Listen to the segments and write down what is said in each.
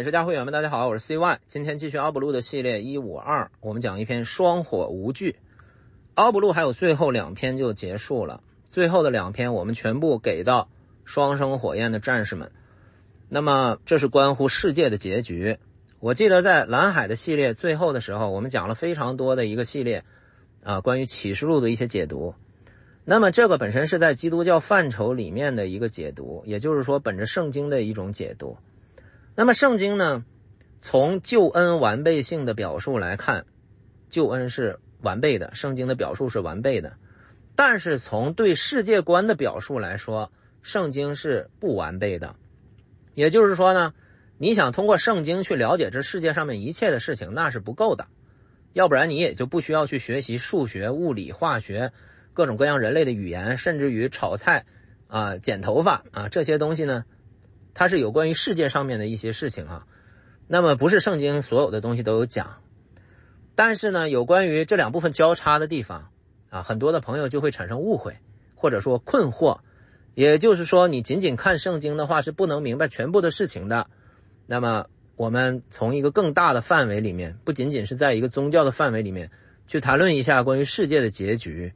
学家会员们，大家好，我是 CY。今天继续奥布路的系列152，我们讲一篇双火无惧。奥布路还有最后2篇就结束了，最后的2篇我们全部给到双生火焰的战士们。那么这是关乎世界的结局。我记得在蓝海的系列最后的时候，我们讲了非常多的一个系列关于启示录的一些解读。那么这个本身是在基督教范畴里面的一个解读，也就是说本着圣经的一种解读。那么圣经呢，从救恩完备性的表述来看，救恩是完备的，圣经的表述是完备的。但是从对世界观的表述来说，圣经是不完备的。也就是说呢，你想通过圣经去了解这世界上面一切的事情，那是不够的。要不然你也就不需要去学习数学、物理、化学，各种各样人类的语言，甚至于炒菜剪头发这些东西呢，它是有关于世界上面的一些事情那么不是圣经所有的东西都有讲。但是呢，有关于这2部分交叉的地方很多的朋友就会产生误会，或者说困惑。也就是说，你仅仅看圣经的话是不能明白全部的事情的。那么我们从一个更大的范围里面，不仅仅是在一个宗教的范围里面去谈论一下关于世界的结局。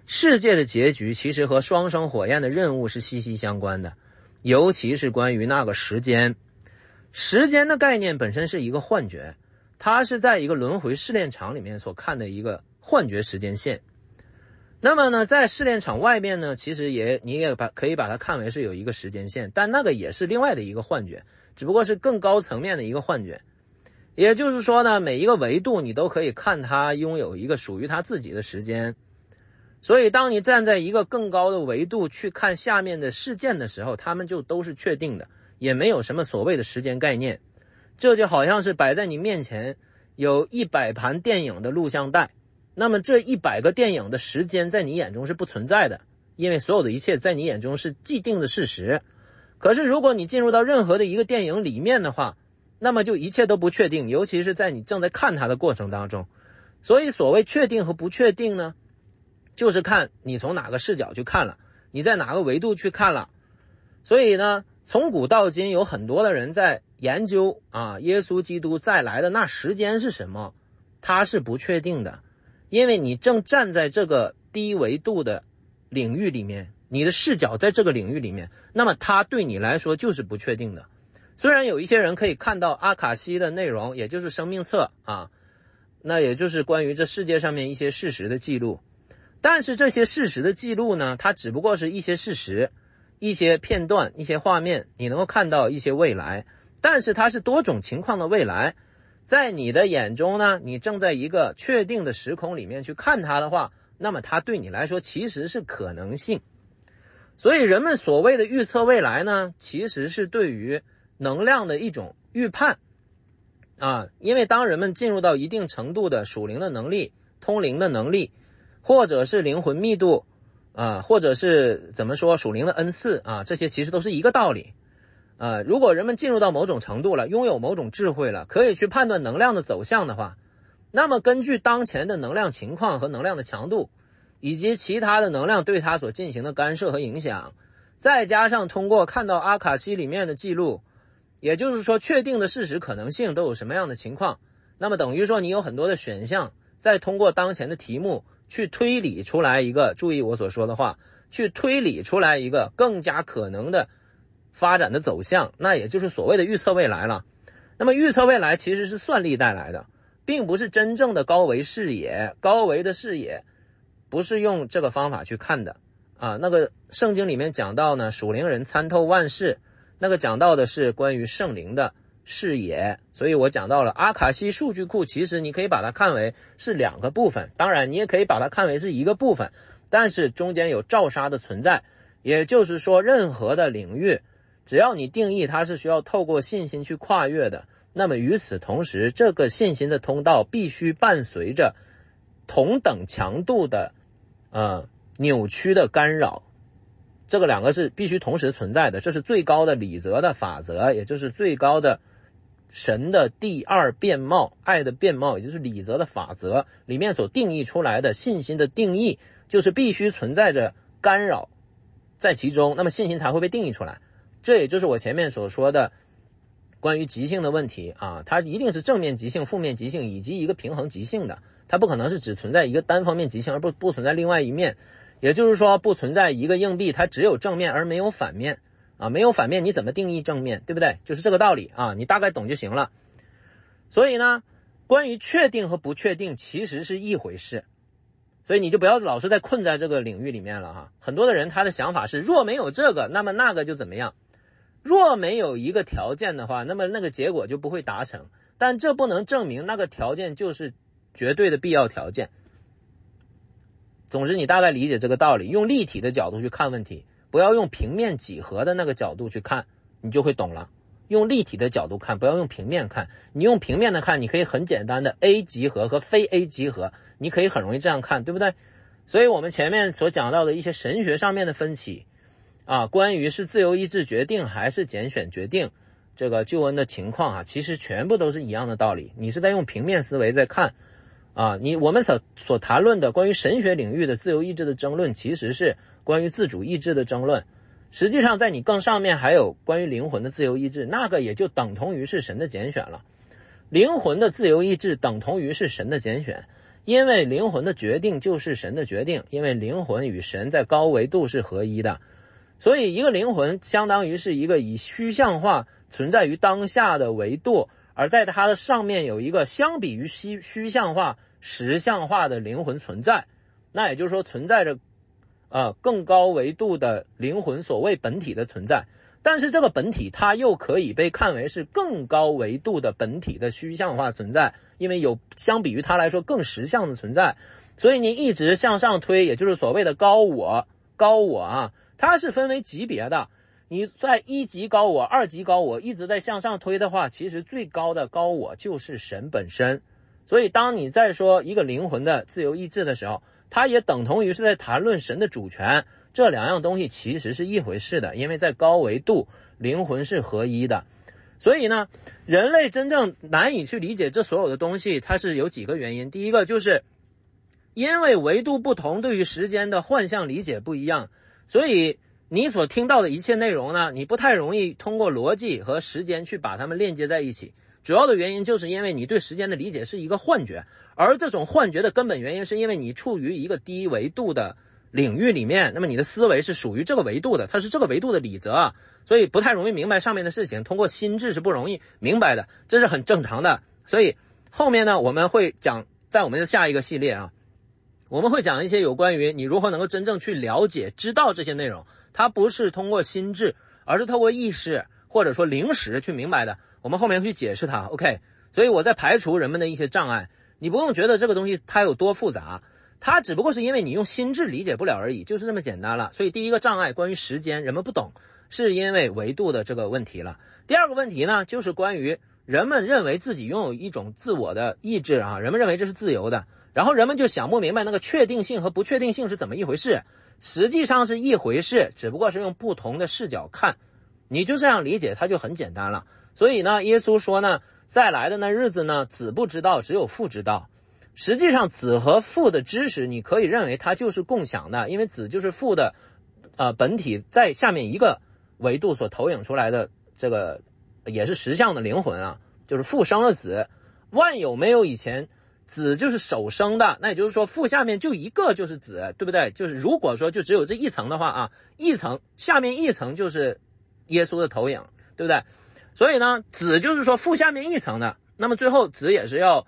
世界的结局其实和双生火焰的任务是息息相关的，尤其是关于那个时间。时间的概念本身是一个幻觉，它是在一个轮回试炼场里面所看的一个幻觉时间线。那么呢，在试炼场外面呢，其实你也可以把它看为是有一个时间线，但那个也是另外的一个幻觉，只不过是更高层面的一个幻觉。也就是说呢，每一个维度你都可以看它拥有一个属于它自己的时间。所以当你站在一个更高的维度去看下面的事件的时候，它们就都是确定的，也没有什么所谓的时间概念。这就好像是摆在你面前有100盘电影的录像带，那么这100个电影的时间在你眼中是不存在的，因为所有的一切在你眼中是既定的事实。可是如果你进入到任何的一个电影里面的话，那么就一切都不确定，尤其是在你正在看它的过程当中。所以所谓确定和不确定呢，就是看你从哪个视角去看了，你在哪个维度去看了。所以呢，从古到今有很多的人在研究耶稣基督再来的那时间是什么，它是不确定的。因为你正站在这个低维度的领域里面，你的视角在这个领域里面，那么它对你来说就是不确定的。虽然有一些人可以看到阿卡西的内容，也就是生命册那也就是关于这世界上面一些事实的记录，但是这些事实的记录呢，它只不过是一些事实，一些片段，一些画面，你能够看到一些未来，但是它是多种情况的未来。在你的眼中呢，你正在一个确定的时空里面去看它的话，那么它对你来说其实是可能性。所以人们所谓的预测未来呢，其实是对于能量的一种预判因为当人们进入到一定程度的属灵的能力、通灵的能力，或者是灵魂密度或者是怎么说属灵的恩赐这些其实都是一个道理。如果人们进入到某种程度了，拥有某种智慧了，可以去判断能量的走向的话，那么根据当前的能量情况和能量的强度，以及其他的能量对它所进行的干涉和影响，再加上通过看到阿卡西里面的记录，也就是说确定的事实可能性都有什么样的情况，那么等于说你有很多的选项，再通过当前的题目去推理出来一个，注意我所说的话，去推理出来一个更加可能的发展的走向，那也就是所谓的预测未来了。那么预测未来其实是算力带来的，并不是真正的高维视野。高维的视野不是用这个方法去看的那个圣经里面讲到呢，属灵人参透万事，那个讲到的是关于圣灵的视野。所以我讲到了阿卡西数据库，其实你可以把它看为是2个部分，当然你也可以把它看为是一个部分，但是中间有罩纱的存在。也就是说，任何的领域只要你定义它是需要透过信心去跨越的，那么与此同时，这个信心的通道必须伴随着同等强度的扭曲的干扰。这个2个是必须同时存在的，这是最高的理则的法则，也就是最高的神的第2变貌，爱的变貌，也就是理则的法则里面所定义出来的信心的定义，就是必须存在着干扰在其中，那么信心才会被定义出来。这也就是我前面所说的关于极性的问题啊，它一定是正面极性、负面极性以及一个平衡极性的，它不可能是只存在一个单方面极性而不存在另外一面。也就是说，不存在一个硬币它只有正面而没有反面啊，没有反面你怎么定义正面，对不对？就是这个道理啊，你大概懂就行了。所以呢，关于确定和不确定其实是一回事，所以你就不要老是在困在这个领域里面了哈。很多的人他的想法是，若没有这个，那么那个就怎么样？若没有一个条件的话，那么那个结果就不会达成，但这不能证明那个条件就是绝对的必要条件。总之你大概理解这个道理，用立体的角度去看问题，不要用平面几何的那个角度去看，你就会懂了。用立体的角度看，不要用平面看。你用平面的看，你可以很简单的 A 集合和非 A 集合，你可以很容易这样看，对不对？所以我们前面所讲到的一些神学上面的分歧啊，关于是自由意志决定还是拣选决定这个救恩的情况啊，其实全部都是一样的道理。你是在用平面思维在看啊，我们所谈论的关于神学领域的自由意志的争论，其实是关于自主意志的争论。实际上在你更上面还有关于灵魂的自由意志，那个也就等同于是神的拣选了。灵魂的自由意志等同于是神的拣选，因为灵魂的决定就是神的决定，因为灵魂与神在高维度是合一的。所以一个灵魂相当于是一个以虚像化存在于当下的维度，而在它的上面有一个相比于虚像化实像化的灵魂存在，那也就是说存在着更高维度的灵魂所谓本体的存在。但是这个本体它又可以被看为是更高维度的本体的虚像化存在，因为有相比于它来说更实相的存在。所以你一直向上推，也就是所谓的高我啊，它是分为级别的。你在一级高我、二级高我一直在向上推的话，其实最高的高我就是神本身。所以当你在说一个灵魂的自由意志的时候，它也等同于是在谈论神的主权，这两样东西其实是一回事的，因为在高维度灵魂是合一的。所以呢，人类真正难以去理解这所有的东西，它是有几个原因。第一个就是因为维度不同，对于时间的幻象理解不一样，所以你所听到的一切内容呢，你不太容易通过逻辑和时间去把它们链接在一起。主要的原因就是因为你对时间的理解是一个幻觉，而这种幻觉的根本原因是因为你处于一个低维度的领域里面，那么你的思维是属于这个维度的，它是这个维度的理则啊，所以不太容易明白上面的事情，通过心智是不容易明白的，这是很正常的。所以后面呢，我们会讲，在我们的下一个系列啊，我们会讲一些有关于你如何能够真正去了解知道这些内容，它不是通过心智，而是透过意识或者说灵识去明白的，我们后面会去解释它。 OK， 所以我在排除人们的一些障碍，你不用觉得这个东西它有多复杂，它只不过是因为你用心智理解不了而已，就是这么简单了。所以第一个障碍关于时间人们不懂，是因为维度的这个问题了。第二个问题呢，就是关于人们认为自己拥有一种自我的意志啊，人们认为这是自由的，然后人们就想不明白那个确定性和不确定性是怎么一回事。实际上是一回事，只不过是用不同的视角看，你就这样理解它就很简单了。所以呢，耶稣说呢，再来的那日子呢，子不知道，只有父知道。实际上子和父的知识你可以认为它就是共享的，因为子就是父的本体在下面一个维度所投影出来的，这个也是实相的灵魂啊，就是父生了子，万有没有以前子就是首生的，那也就是说父下面就一个就是子，对不对？就是如果说就只有这一层的话啊，一层下面一层就是耶稣的投影，对不对？所以呢，子就是说父下面一层的，那么最后子也是要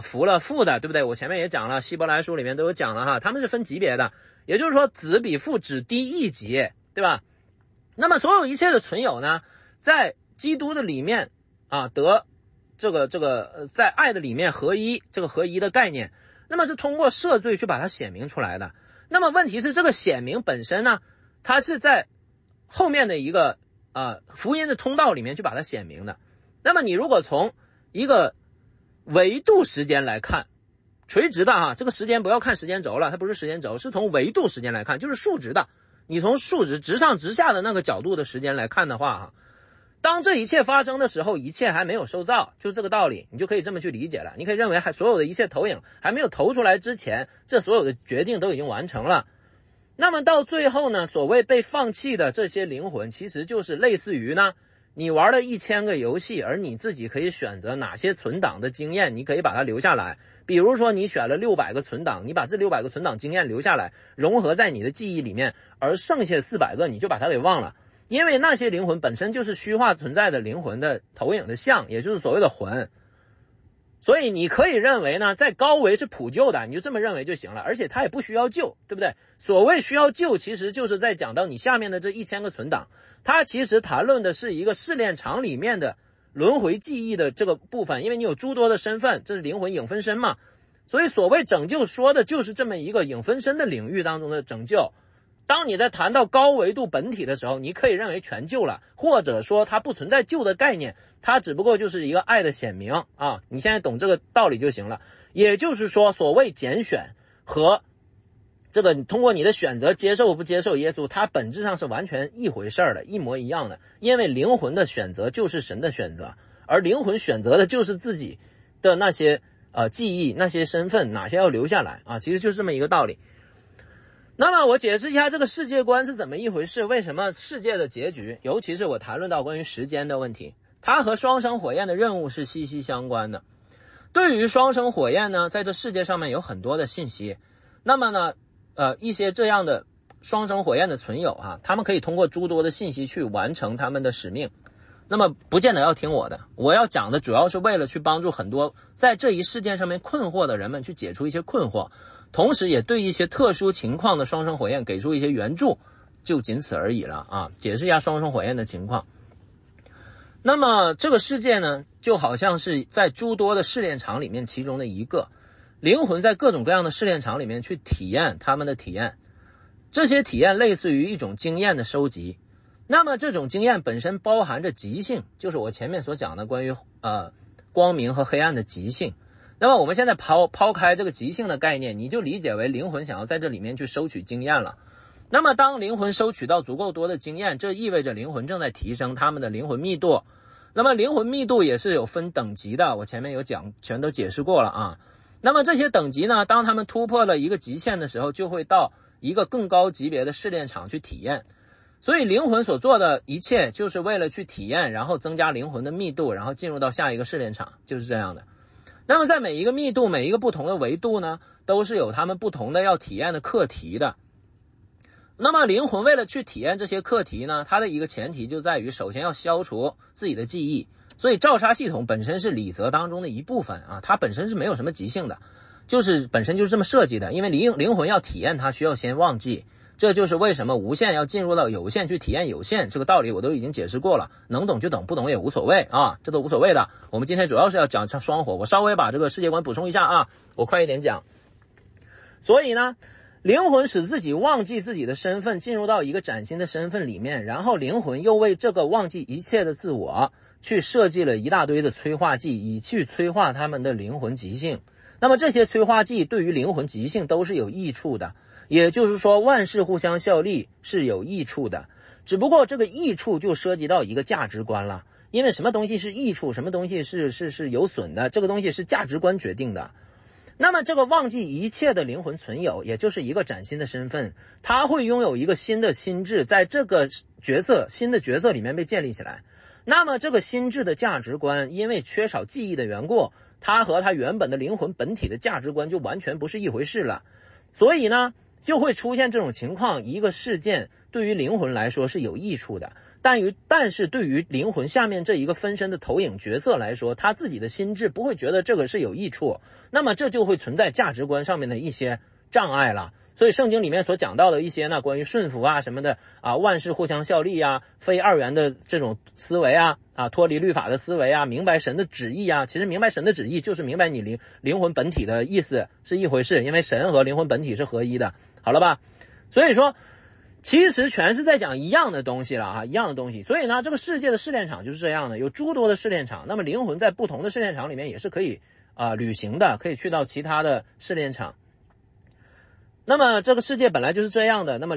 服了父的，对不对？我前面也讲了，希伯来书里面都有讲了哈，他们是分级别的，也就是说子比父只低一级，对吧？那么所有一切的存有呢，在基督的里面啊，得这个在爱的里面合一，这个合一的概念，那么是通过赦罪去把它显明出来的。那么问题是这个显明本身呢，它是在后面的一个福音的通道里面去把它显明的。那么你如果从一个维度时间来看，垂直的这个时间不要看时间轴了，它不是时间轴，是从维度时间来看，就是数值的。你从数值直上直下的那个角度的时间来看的话当这一切发生的时候，一切还没有受造，就这个道理，你就可以这么去理解了。你可以认为所有的一切投影还没有投出来之前，这所有的决定都已经完成了。那么到最后呢，所谓被放弃的这些灵魂，其实就是类似于呢你玩了1000个游戏，而你自己可以选择哪些存档的经验，你可以把它留下来。比如说你选了600个存档，你把这600个存档经验留下来，融合在你的记忆里面，而剩下400个你就把它给忘了。因为那些灵魂本身就是虚化存在的灵魂的投影的像，也就是所谓的魂。所以你可以认为呢，在高维是普救的，你就这么认为就行了，而且它也不需要救，对不对？所谓需要救，其实就是在讲到你下面的这1000个存档，它其实谈论的是一个试炼场里面的轮回记忆的这个部分，因为你有诸多的身份，这是灵魂影分身嘛，所以所谓拯救说的就是这么一个影分身的领域当中的拯救。当你在谈到高维度本体的时候，你可以认为全救了，或者说它不存在救的概念，它只不过就是一个爱的显明啊！你现在懂这个道理就行了。也就是说，所谓拣选和这个通过你的选择接受不接受耶稣，它本质上是完全一回事儿的，一模一样的。因为灵魂的选择就是神的选择，而灵魂选择的就是自己的那些记忆、那些身份，哪些要留下来啊？其实就是这么一个道理。那么我解释一下这个世界观是怎么一回事，为什么世界的结局，尤其是我谈论到关于时间的问题，它和双生火焰的任务是息息相关的。对于双生火焰呢，在这世界上面有很多的信息。那么呢，一些这样的双生火焰的存有啊，他们可以通过诸多的信息去完成他们的使命。那么不见得要听我的，我要讲的主要是为了去帮助很多在这一事件上面困惑的人们去解除一些困惑，同时也对一些特殊情况的双生火焰给出一些援助，就仅此而已了啊！解释一下双生火焰的情况。那么这个世界呢，就好像是在诸多的试炼场里面其中的一个，灵魂在各种各样的试炼场里面去体验他们的体验，这些体验类似于一种经验的收集。那么这种经验本身包含着极性，就是我前面所讲的关于光明和黑暗的极性。那么我们现在抛开这个极性的概念，你就理解为灵魂想要在这里面去收取经验了。那么当灵魂收取到足够多的经验，这意味着灵魂正在提升他们的灵魂密度。那么灵魂密度也是有分等级的，我前面有讲，全都解释过了啊。那么这些等级呢，当他们突破了一个极限的时候，就会到一个更高级别的试炼场去体验。所以灵魂所做的一切就是为了去体验，然后增加灵魂的密度，然后进入到下一个试炼场，就是这样的。那么在每一个密度，每一个不同的维度呢，都是有他们不同的要体验的课题的。那么灵魂为了去体验这些课题呢，它的一个前提就在于首先要消除自己的记忆。所以照杀系统本身是理则当中的一部分啊，它本身是没有什么极性的，就是本身就是这么设计的。因为灵魂要体验它需要先忘记，这就是为什么无限要进入到有限去体验有限，这个道理我都已经解释过了，能懂就懂，不懂也无所谓啊，这都无所谓的。我们今天主要是要讲双火，我稍微把这个世界观补充一下啊，我快一点讲。所以呢，灵魂使自己忘记自己的身份，进入到一个崭新的身份里面，然后灵魂又为这个忘记一切的自我去设计了一大堆的催化剂，以去催化他们的灵魂极性。那么这些催化剂对于灵魂极性都是有益处的，也就是说万事互相效力是有益处的，只不过这个益处就涉及到一个价值观了。因为什么东西是益处，什么东西是有损的，这个东西是价值观决定的。那么这个忘记一切的灵魂存有，也就是一个崭新的身份，他会拥有一个新的心智，在这个新的角色里面被建立起来。那么这个心智的价值观，因为缺少记忆的缘故，它和它原本的灵魂本体的价值观就完全不是一回事了。所以呢，就会出现这种情况，一个事件对于灵魂来说是有益处的，但是对于灵魂下面这一个分身的投影角色来说，他自己的心智不会觉得这个是有益处，那么这就会存在价值观上面的一些障碍了。所以圣经里面所讲到的一些呢，关于顺服啊什么的啊，万事互相效力啊，非二元的这种思维啊，脱离律法的思维啊，明白神的旨意啊，其实明白神的旨意就是明白你灵魂本体的意思是一回事，因为神和灵魂本体是合一的，好了吧？所以说其实全是在讲一样的东西了啊，一样的东西。所以呢，这个世界的试炼场就是这样的，有诸多的试炼场。那么灵魂在不同的试炼场里面也是可以旅行的，可以去到其他的试炼场。那么这个世界本来就是这样的，那么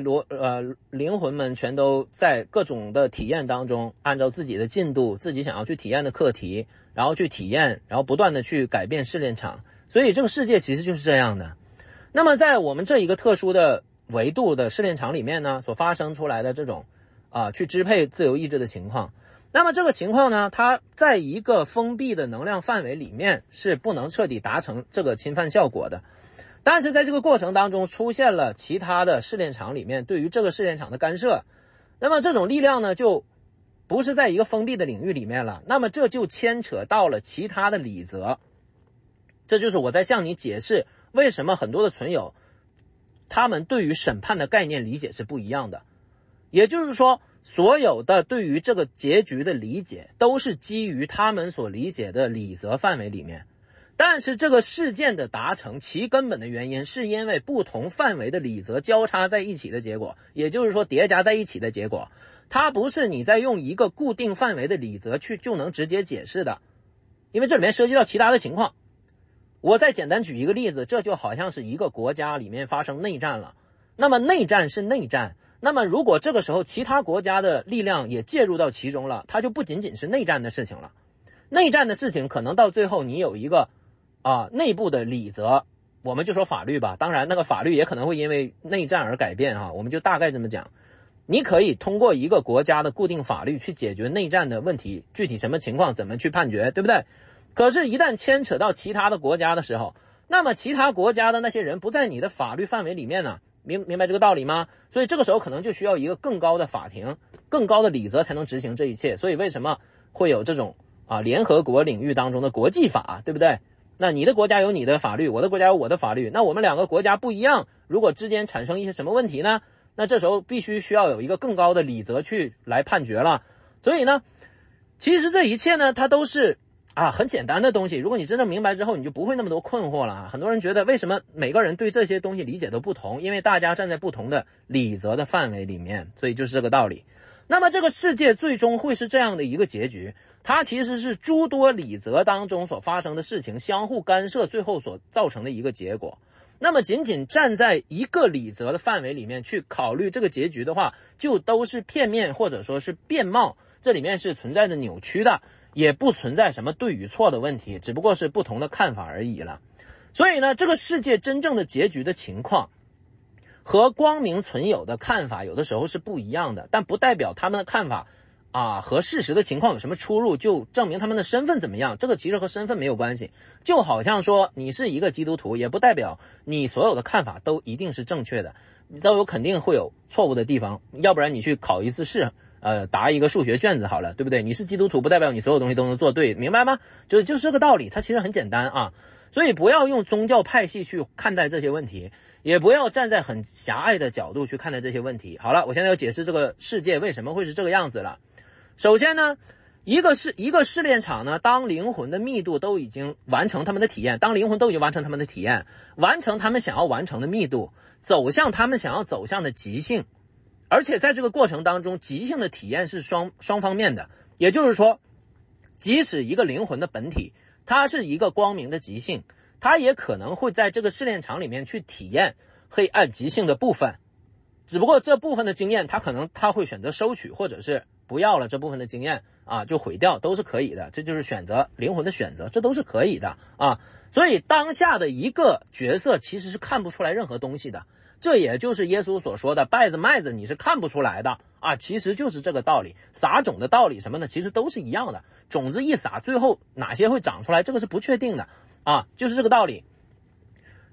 灵魂们全都在各种的体验当中，按照自己的进度，自己想要去体验的课题，然后去体验，然后不断的去改变试炼场。所以这个世界其实就是这样的。那么在我们这一个特殊的维度的试炼场里面呢，所发生出来的这种去支配自由意志的情况，那么这个情况呢，它在一个封闭的能量范围里面是不能彻底达成这个侵犯效果的。但是在这个过程当中出现了其他的试炼场里面对于这个试炼场的干涉，那么这种力量呢就不是在一个封闭的领域里面了，那么这就牵扯到了其他的理则。这就是我在向你解释为什么很多的存有他们对于审判的概念理解是不一样的。也就是说，所有的对于这个结局的理解都是基于他们所理解的理则范围里面，但是这个事件的达成其根本的原因是因为不同范围的理则交叉在一起的结果，也就是说叠加在一起的结果，它不是你在用一个固定范围的理则去就能直接解释的，因为这里面涉及到其他的情况。我再简单举一个例子，这就好像是一个国家里面发生内战了，那么内战是内战，那么如果这个时候其他国家的力量也介入到其中了，它就不仅仅是内战的事情了。内战的事情可能到最后你有一个内部的理则，我们就说法律吧，当然那个法律也可能会因为内战而改变我们就大概这么讲。你可以通过一个国家的固定法律去解决内战的问题，具体什么情况怎么去判决，对不对？可是一旦牵扯到其他的国家的时候，那么其他国家的那些人不在你的法律范围里面呢，明白这个道理吗？所以这个时候可能就需要一个更高的法庭，更高的理则才能执行这一切。所以为什么会有这种联合国领域当中的国际法，对不对？那你的国家有你的法律，我的国家有我的法律，那我们两个国家不一样，如果之间产生一些什么问题呢，那这时候必须需要有一个更高的理则去来判决了。所以呢，其实这一切呢，它都是很简单的东西，如果你真正明白之后，你就不会那么多困惑了。很多人觉得为什么每个人对这些东西理解都不同，因为大家站在不同的理则的范围里面，所以就是这个道理。那么这个世界最终会是这样的一个结局，它其实是诸多理则当中所发生的事情相互干涉最后所造成的一个结果。那么仅仅站在一个理则的范围里面去考虑这个结局的话，就都是片面或者说是变貌，这里面是存在着扭曲的，也不存在什么对与错的问题，只不过是不同的看法而已了。所以呢，这个世界真正的结局的情况和光明存有的看法有的时候是不一样的，但不代表他们的看法和事实的情况有什么出入就证明他们的身份怎么样，这个其实和身份没有关系。就好像说你是一个基督徒，也不代表你所有的看法都一定是正确的，都有肯定会有错误的地方，要不然你去考一次试答一个数学卷子好了，对不对？你是基督徒不代表你所有东西都能做对，明白吗？就是这个道理，它其实很简单所以不要用宗教派系去看待这些问题，也不要站在很狭隘的角度去看待这些问题。好了，我现在要解释这个世界为什么会是这个样子了。首先呢，一个试炼场呢，当灵魂的密度都已经完成他们的体验，当灵魂都已经完成他们的体验，完成他们想要完成的密度，走向他们想要走向的极性，而且在这个过程当中，极性的体验是双方面的，也就是说，即使一个灵魂的本体，它是一个光明的极性，它也可能会在这个试炼场里面去体验黑暗极性的部分，只不过这部分的经验，他会选择收取，或者是不要了这部分的经验就毁掉，都是可以的，这就是选择灵魂的选择，这都是可以的所以当下的一个角色其实是看不出来任何东西的。这也就是耶稣所说的稗子麦子你是看不出来的其实就是这个道理。撒种的道理什么的其实都是一样的，种子一撒，最后哪些会长出来，这个是不确定的就是这个道理。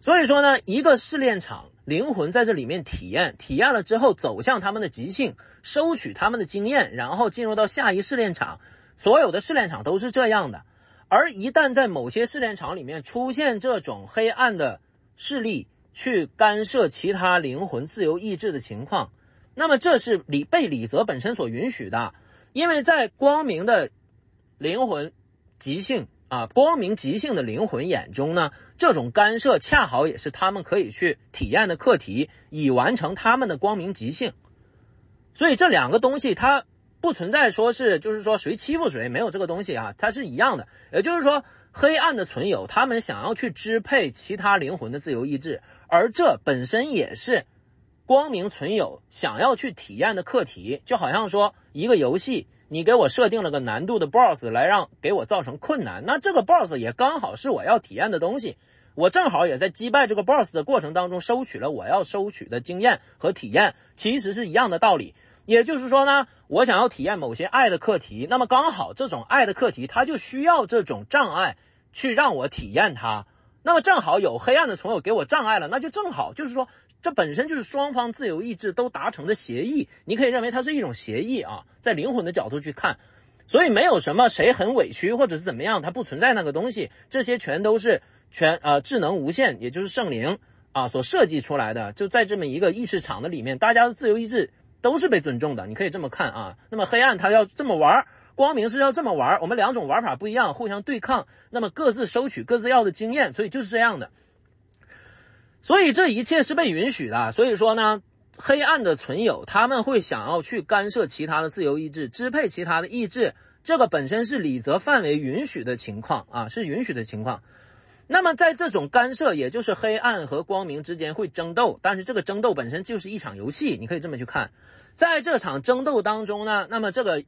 所以说呢，一个试炼场，灵魂在这里面体验了之后，走向他们的极性，收取他们的经验，然后进入到下一试炼场。所有的试炼场都是这样的。而一旦在某些试炼场里面出现这种黑暗的势力去干涉其他灵魂自由意志的情况，那么这是被理则本身所允许的。因为在光明的灵魂极性光明极性的灵魂眼中呢，这种干涉恰好也是他们可以去体验的课题，以完成他们的光明极性。所以这两个东西它不存在说是就是说谁欺负谁，没有这个东西它是一样的。也就是说，黑暗的存有他们想要去支配其他灵魂的自由意志，而这本身也是光明存有想要去体验的课题。就好像说一个游戏，你给我设定了个难度的 boss 来给我造成困难，那这个 boss 也刚好是我要体验的东西，我正好也在击败这个 boss 的过程当中收取了我要收取的经验和体验，其实是一样的道理。也就是说呢，我想要体验某些爱的课题，那么刚好这种爱的课题它就需要这种障碍去让我体验它，那么正好有黑暗的存有给我障碍了，那就正好就是说这本身就是双方自由意志都达成的协议，你可以认为它是一种协议啊，在灵魂的角度去看，所以没有什么谁很委屈或者是怎么样，它不存在那个东西，这些全都是智能无限，也就是圣灵啊所设计出来的，就在这么一个意识场的里面，大家的自由意志都是被尊重的，你可以这么看啊。那么黑暗它要这么玩，光明是要这么玩，我们两种玩法不一样，互相对抗，那么各自收取各自要的经验，所以就是这样的。所以这一切是被允许的，所以说呢，黑暗的存有他们会想要去干涉其他的自由意志，支配其他的意志，这个本身是理则范围允许的情况啊，是允许的情况。那么在这种干涉，也就是黑暗和光明之间会争斗，但是这个争斗本身就是一场游戏，你可以这么去看。在这场争斗当中呢，那么这个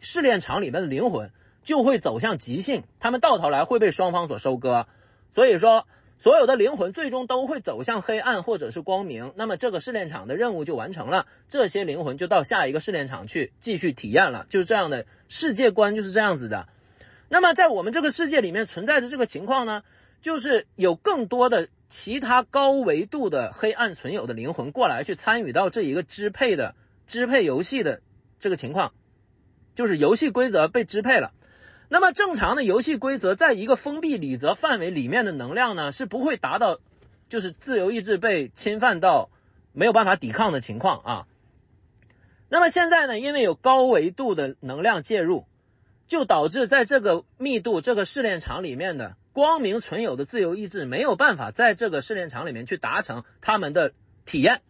试炼场里面的灵魂就会走向极性，他们到头来会被双方所收割。所以说所有的灵魂最终都会走向黑暗或者是光明，那么这个试炼场的任务就完成了，这些灵魂就到下一个试炼场去继续体验了，就是这样的世界观，就是这样子的。那么在我们这个世界里面存在的这个情况呢，就是有更多的其他高维度的黑暗存有的灵魂过来去参与到这一个支配游戏的这个情况，就是游戏规则被支配了。那么正常的游戏规则在一个封闭理则范围里面的能量呢，是不会达到就是自由意志被侵犯到没有办法抵抗的情况啊。那么现在呢，因为有高维度的能量介入，就导致在这个密度这个试炼场里面的光明存有的自由意志没有办法在这个试炼场里面去达成他们的体验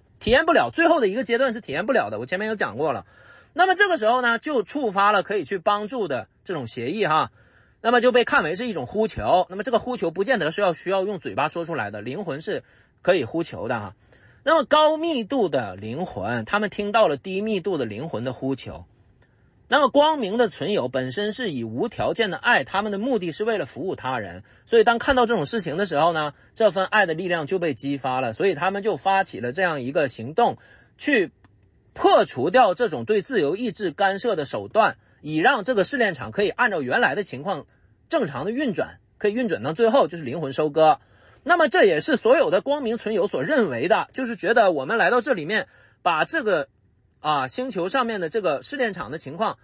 不了，最后的一个阶段是体验不了的，我前面有讲过了。那么这个时候呢，就触发了可以去帮助的这种协议哈，那么就被看为是一种呼求。那么这个呼求不见得是需要用嘴巴说出来的，灵魂是可以呼求的哈。那么高密度的灵魂，他们听到了低密度的灵魂的呼求。那么光明的存有本身是以无条件的爱，他们的目的是为了服务他人，所以当看到这种事情的时候呢，这份爱的力量就被激发了，所以他们就发起了这样一个行动，去破除掉这种对自由意志干涉的手段，以让这个试炼场可以按照原来的情况正常的运转，可以运转到最后就是灵魂收割。那么这也是所有的光明存有所认为的，就是觉得我们来到这里面把这个星球上面的这个试炼场的情况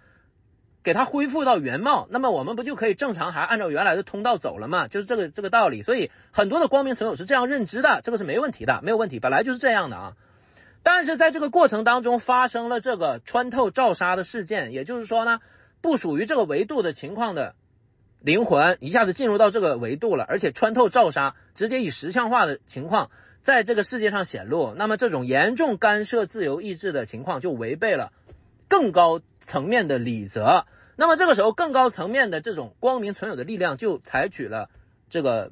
给它恢复到原貌，那么我们不就可以正常还按照原来的通道走了吗？就是这个道理。所以很多的光明存有是这样认知的，这个是没问题的，没有问题，本来就是这样的啊。但是在这个过程当中发生了这个穿透照杀的事件，也就是说呢，不属于这个维度的情况的灵魂一下子进入到这个维度了，而且穿透照杀，直接以实相化的情况在这个世界上显露，那么这种严重干涉自由意志的情况就违背了更高层面的理则。那么这个时候更高层面的这种光明存有的力量就采取了这个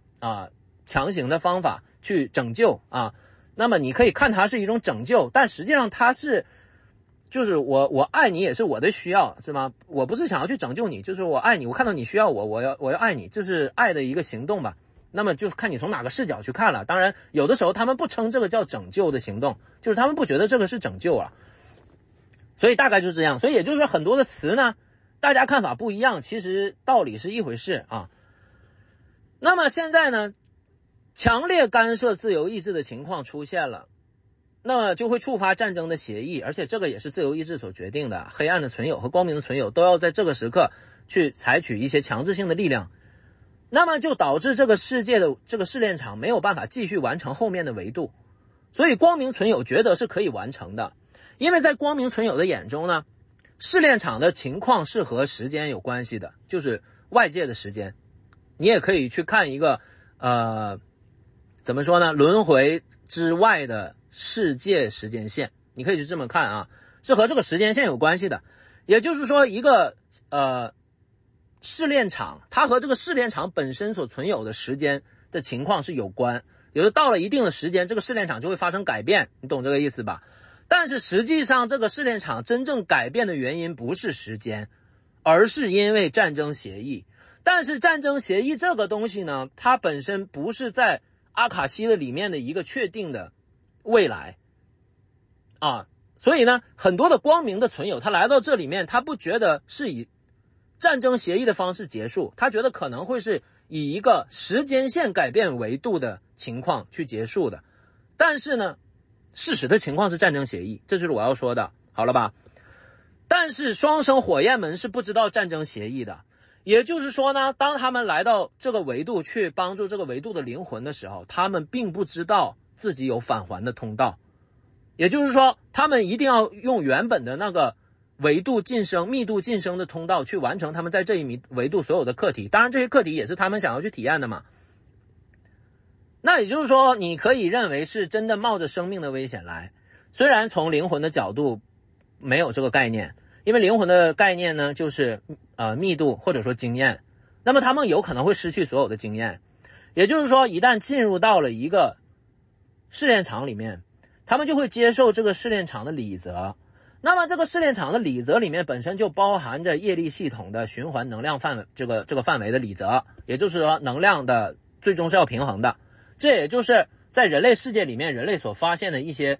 强行的方法去拯救啊。那么你可以看它是一种拯救，但实际上它是就是我爱你也是我的需要，是吗？我不是想要去拯救你，就是我爱你，我看到你需要我要爱你，就是爱的一个行动吧。那么就看你从哪个视角去看了。当然有的时候他们不称这个叫拯救的行动，就是他们不觉得这个是拯救啊。所以大概就是这样。所以也就是说很多的词呢大家看法不一样，其实道理是一回事啊。那么现在呢，强烈干涉自由意志的情况出现了，那么就会触发战争的协议，而且这个也是自由意志所决定的，黑暗的存有和光明的存有都要在这个时刻去采取一些强制性的力量，那么就导致这个世界的这个试炼场没有办法继续完成后面的维度。所以光明存有觉得是可以完成的，因为在光明存有的眼中呢，试炼场的情况是和时间有关系的，就是外界的时间。你也可以去看一个怎么说呢，轮回之外的世界时间线，你可以去这么看啊，是和这个时间线有关系的。也就是说一个试炼场，它和这个试炼场本身所存有的时间的情况是有关，也就到了一定的时间，这个试炼场就会发生改变，你懂这个意思吧？但是实际上这个试炼场真正改变的原因不是时间，而是因为战争协议。但是战争协议这个东西呢，它本身不是在阿卡西的里面的一个确定的未来啊，所以呢，很多的光明的存有，他来到这里面，他不觉得是以战争协议的方式结束，他觉得可能会是以一个时间线改变维度的情况去结束的。但是呢，事实的情况是战争协议，这就是我要说的，好了吧？但是双生火焰们是不知道战争协议的，也就是说呢，当他们来到这个维度去帮助这个维度的灵魂的时候，他们并不知道自己有返还的通道，也就是说，他们一定要用原本的那个维度晋升、密度晋升的通道去完成他们在这一维度所有的课题。当然，这些课题也是他们想要去体验的嘛。那也就是说，你可以认为是真的冒着生命的危险来，虽然从灵魂的角度没有这个概念，因为灵魂的概念呢就是密度或者说经验，那么他们有可能会失去所有的经验。也就是说，一旦进入到了一个试炼场里面，他们就会接受这个试炼场的理则。那么这个试炼场的理则里面本身就包含着业力系统的循环能量范围这个范围的理则，也就是说能量的最终是要平衡的。这也就是在人类世界里面人类所发现的一些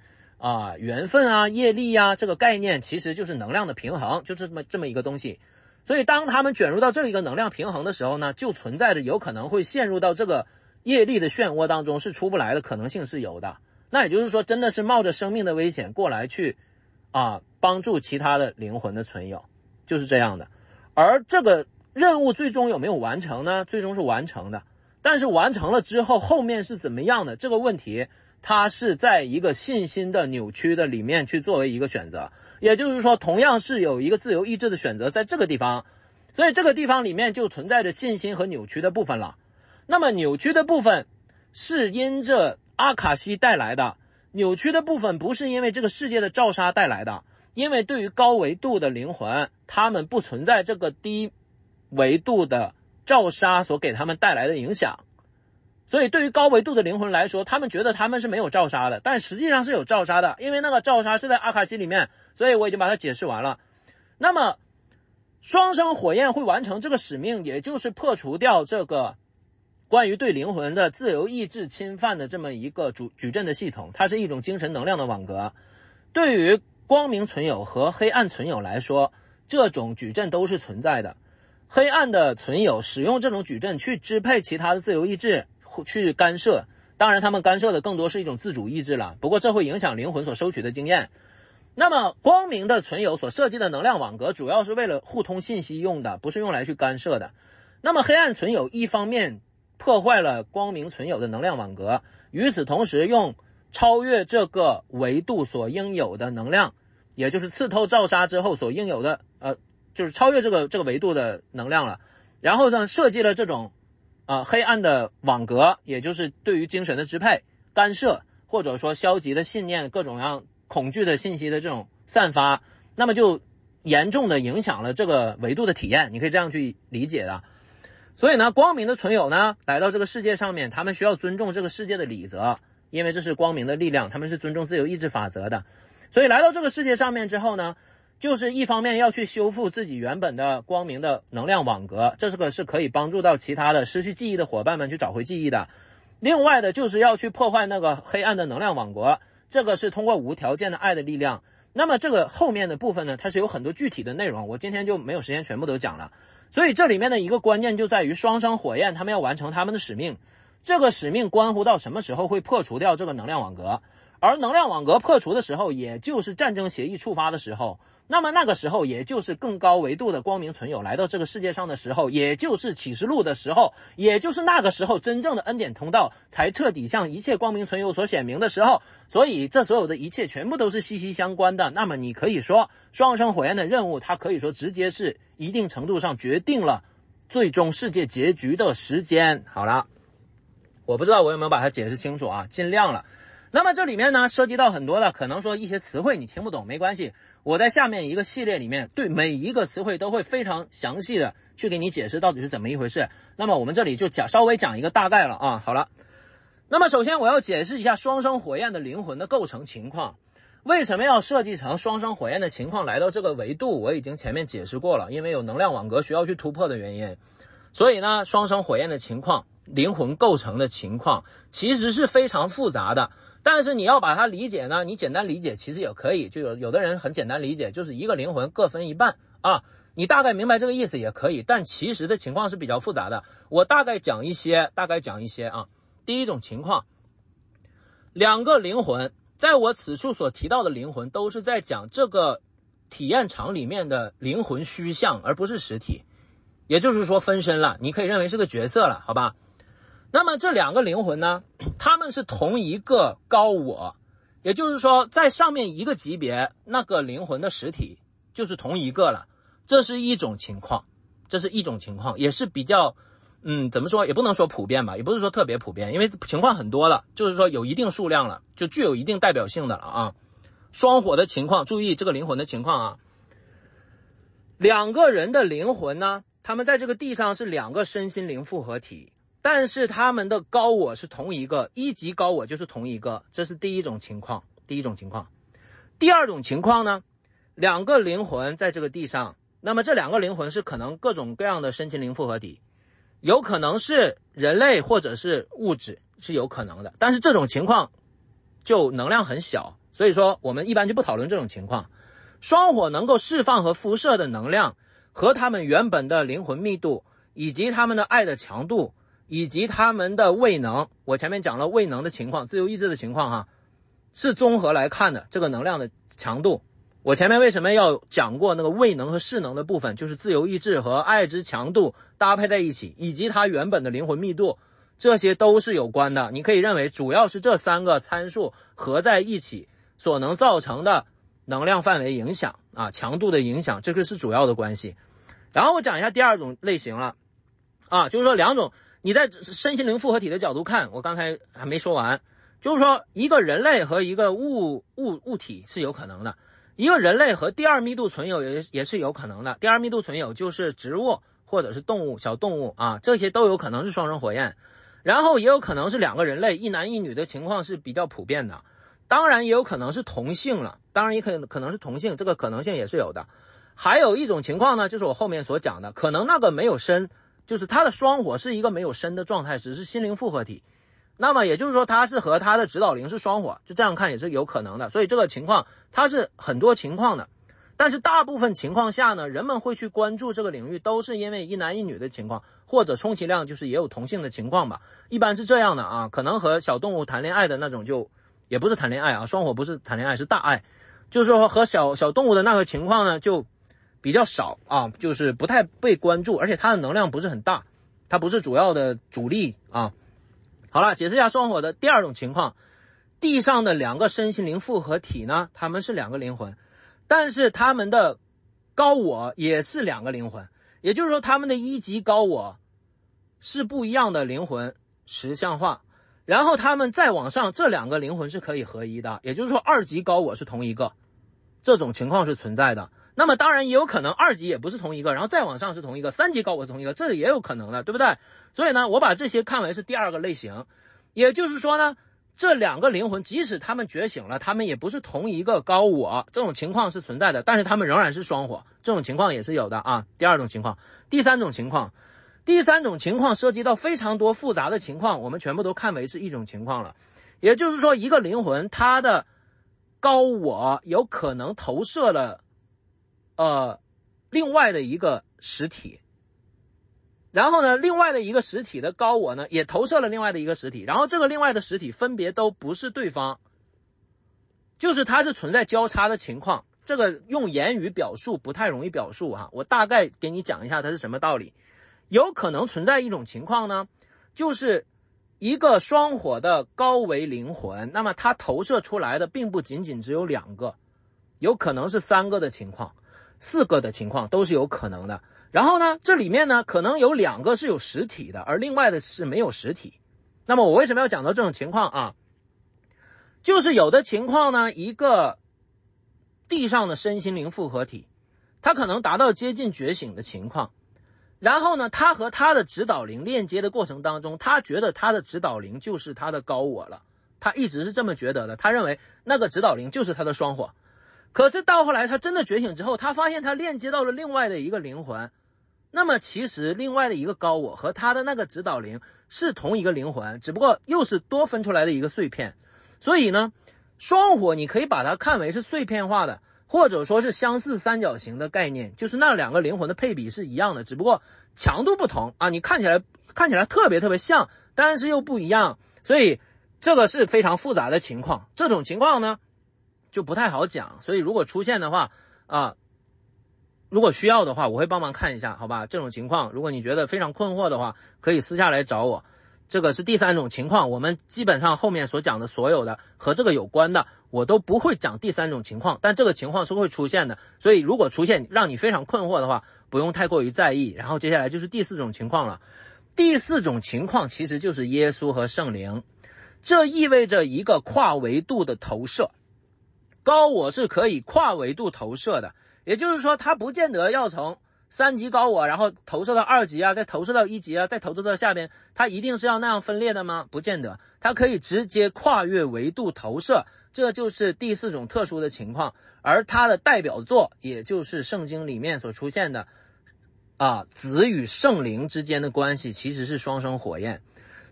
缘分啊、业力啊，这个概念其实就是能量的平衡，就是这么一个东西。所以当他们卷入到这一个能量平衡的时候呢，就存在着有可能会陷入到这个业力的漩涡当中，是出不来的可能性是有的。那也就是说，真的是冒着生命的危险过来去帮助其他的灵魂的存有，就是这样的。而这个任务最终有没有完成呢？最终是完成的，但是完成了之后，后面是怎么样的？这个问题它是在一个信心的扭曲的里面去作为一个选择，也就是说，同样是有一个自由意志的选择在这个地方，所以这个地方里面就存在着信心和扭曲的部分了。那么扭曲的部分是因着阿卡西带来的，扭曲的部分不是因为这个世界的照杀带来的，因为对于高维度的灵魂，他们不存在这个低维度的照杀所给他们带来的影响。所以对于高维度的灵魂来说，他们觉得他们是没有照杀的，但实际上是有照杀的，因为那个照杀是在阿卡西里面，所以我已经把它解释完了。那么双生火焰会完成这个使命，也就是破除掉这个关于对灵魂的自由意志侵犯的这么一个矩阵的系统，它是一种精神能量的网格。对于光明存有和黑暗存有来说，这种矩阵都是存在的。黑暗的存有使用这种矩阵去支配其他的自由意志，去干涉，当然他们干涉的更多是一种自主意志了，不过这会影响灵魂所收取的经验。那么光明的存有所设计的能量网格主要是为了互通信息用的，不是用来去干涉的。那么黑暗存有一方面破坏了光明存有的能量网格，与此同时用超越这个维度所应有的能量，也就是刺透照杀之后所应有的就是超越这个维度的能量了，然后呢设计了这种黑暗的网格，也就是对于精神的支配、干涉，或者说消极的信念、各种样恐惧的信息的这种散发，那么就严重的影响了这个维度的体验，你可以这样去理解的。所以呢，光明的存有呢来到这个世界上面，他们需要尊重这个世界的理则，因为这是光明的力量，他们是尊重自由意志法则的。所以来到这个世界上面之后呢，就是一方面要去修复自己原本的光明的能量网格，这是可以帮助到其他的失去记忆的伙伴们去找回记忆的。另外的就是要去破坏那个黑暗的能量网格，这个是通过无条件的爱的力量。那么这个后面的部分呢，它是有很多具体的内容，我今天就没有时间全部都讲了。所以这里面的一个关键就在于双生火焰他们要完成他们的使命，这个使命关乎到什么时候会破除掉这个能量网格，而能量网格破除的时候，也就是战争协议触发的时候，那么那个时候也就是更高维度的光明存有来到这个世界上的时候，也就是启示录的时候，也就是那个时候真正的恩典通道才彻底向一切光明存有所显明的时候。所以这所有的一切全部都是息息相关的。那么你可以说双生火焰的任务，它可以说直接是一定程度上决定了最终世界结局的时间。好了，我不知道我有没有把它解释清楚啊，尽量了。那么这里面呢涉及到很多的可能说一些词汇你听不懂没关系，我在下面一个系列里面对每一个词汇都会非常详细的去给你解释到底是怎么一回事。那么我们这里就稍微讲一个大概了啊。好了，那么首先我要解释一下双生火焰的灵魂的构成情况。为什么要设计成双生火焰的情况来到这个维度，我已经前面解释过了，因为有能量网格需要去突破的原因。所以呢，双生火焰的情况，灵魂构成的情况其实是非常复杂的。但是你要把它理解呢，你简单理解其实也可以，就有的人很简单理解，就是一个灵魂各分一半啊，你大概明白这个意思也可以，但其实的情况是比较复杂的。我大概讲一些啊。第一种情况，两个灵魂，在我此处所提到的灵魂都是在讲这个体验场里面的灵魂虚像，而不是实体，也就是说分身了，你可以认为是个角色了，好吧？那么这两个灵魂呢，他们是同一个高我，也就是说在上面一个级别，那个灵魂的实体就是同一个了，这是一种情况，也是比较怎么说，也不能说普遍吧，也不是说特别普遍，因为情况很多了，就是说有一定数量了，就具有一定代表性的了啊。双火的情况，注意这个灵魂的情况啊，两个人的灵魂呢，他们在这个地上是两个身心灵复合体，但是他们的高我是同一个，一级高我就是同一个，这是第一种情况。第二种情况呢，两个灵魂在这个地上，那么这两个灵魂是可能各种各样的身心灵复合体，有可能是人类或者是物质，是有可能的，但是这种情况就能量很小，所以说我们一般就不讨论这种情况。双火能够释放和辐射的能量和他们原本的灵魂密度，以及他们的爱的强度，以及他们的位能，我前面讲了位能的情况，自由意志的情况哈，是综合来看的这个能量的强度。我前面为什么要讲过那个位能和势能的部分，就是自由意志和爱之强度搭配在一起，以及它原本的灵魂密度，这些都是有关的。你可以认为主要是这三个参数合在一起所能造成的能量范围影响啊，强度的影响，这个是主要的关系。然后我讲一下第二种类型了啊，就是说两种，你在身心灵复合体的角度看，我刚才还没说完，就是说一个人类和一个物体是有可能的，一个人类和第二密度存有也是有可能的。第二密度存有就是植物或者是动物，小动物啊，这些都有可能是双生火焰。然后也有可能是两个人类，一男一女的情况是比较普遍的。当然也有可能是同性了，当然也可能是同性，这个可能性也是有的。还有一种情况呢，就是我后面所讲的，可能那个没有身，就是他的双火是一个没有身的状态，只是心灵复合体。那么也就是说他是和他的指导灵是双火，就这样看也是有可能的。所以这个情况它是很多情况的，但是大部分情况下呢，人们会去关注这个领域都是因为一男一女的情况，或者充其量就是也有同性的情况吧，一般是这样的啊。可能和小动物谈恋爱的那种就也不是谈恋爱啊，双火不是谈恋爱，是大爱，就是说和小动物的那个情况呢就比较少啊，就是不太被关注，而且它的能量不是很大，它不是主要的主力啊。好了，解释一下双火的第二种情况，地上的两个身心灵复合体呢，他们是两个灵魂，但是他们的高我也是两个灵魂，也就是说他们的一级高我是不一样的灵魂实相化，然后他们再往上，这两个灵魂是可以合一的，也就是说二级高我是同一个，这种情况是存在的。那么当然也有可能二级也不是同一个，然后再往上是同一个，三级高我是同一个，这也有可能的，对不对？所以呢，我把这些看为是第二个类型。也就是说呢，这两个灵魂即使他们觉醒了，他们也不是同一个高我，这种情况是存在的，但是他们仍然是双火，这种情况也是有的啊。第二种情况。第三种情况涉及到非常多复杂的情况，我们全部都看为是一种情况了。也就是说一个灵魂它的高我有可能投射了另外的一个实体，然后呢另外的一个实体的高我呢也投射了另外的一个实体，然后这个另外的实体分别都不是对方，就是它是存在交叉的情况。这个用言语表述不太容易表述哈，我大概给你讲一下它是什么道理。有可能存在一种情况呢，就是一个双火的高维灵魂，那么它投射出来的并不仅仅只有两个，有可能是三个的情况，四个的情况都是有可能的。然后呢，这里面呢可能有两个是有实体的，而另外的是没有实体。那么我为什么要讲到这种情况啊？就是有的情况呢，一个地上的身心灵复合体，它可能达到接近觉醒的情况，然后呢，他和他的指导灵链接的过程当中，他觉得他的指导灵就是他的高我了，他一直是这么觉得的，他认为那个指导灵就是他的双火。可是到后来他真的觉醒之后，他发现他链接到了另外的一个灵魂，那么其实另外的一个高我和他的那个指导灵是同一个灵魂，只不过又是多分出来的一个碎片。所以呢，双火你可以把它看为是碎片化的，或者说是相似三角形的概念，就是那两个灵魂的配比是一样的，只不过强度不同啊，你看起来特别像，但是又不一样，所以这个是非常复杂的情况。这种情况呢就不太好讲，所以如果出现的话如果需要的话我会帮忙看一下，好吧？这种情况如果你觉得非常困惑的话，可以私下来找我。这个是第三种情况，我们基本上后面所讲的所有的和这个有关的我都不会讲第三种情况，但这个情况是会出现的，所以如果出现让你非常困惑的话，不用太过于在意。然后接下来就是第四种情况了。第四种情况其实就是耶稣和圣灵，这意味着一个跨维度的投射。高我是可以跨维度投射的，也就是说它不见得要从3级高我然后投射到2级啊，再投射到1级啊，再投射到下边，它一定是要那样分裂的吗？不见得，它可以直接跨越维度投射，这就是第四种特殊的情况。而它的代表作也就是圣经里面所出现的子与圣灵之间的关系其实是双生火焰。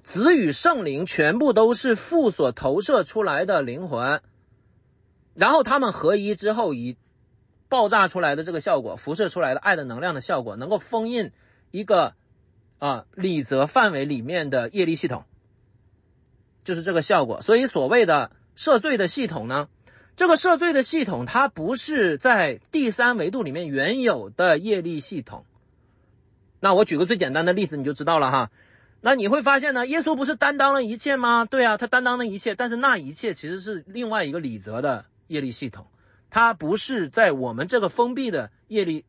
子与圣灵全部都是父所投射出来的灵魂，然后他们合一之后，以爆炸出来的这个效果，辐射出来的爱的能量的效果，能够封印一个理则范围里面的业力系统，就是这个效果。所以所谓的赦罪的系统呢，这个赦罪的系统它不是在第三维度里面原有的业力系统。那我举个最简单的例子你就知道了哈。那你会发现呢，耶稣不是担当了一切吗？对啊，他担当了一切，但是那一切其实是另外一个理则的业力系统，它不是在我们这个封闭的业力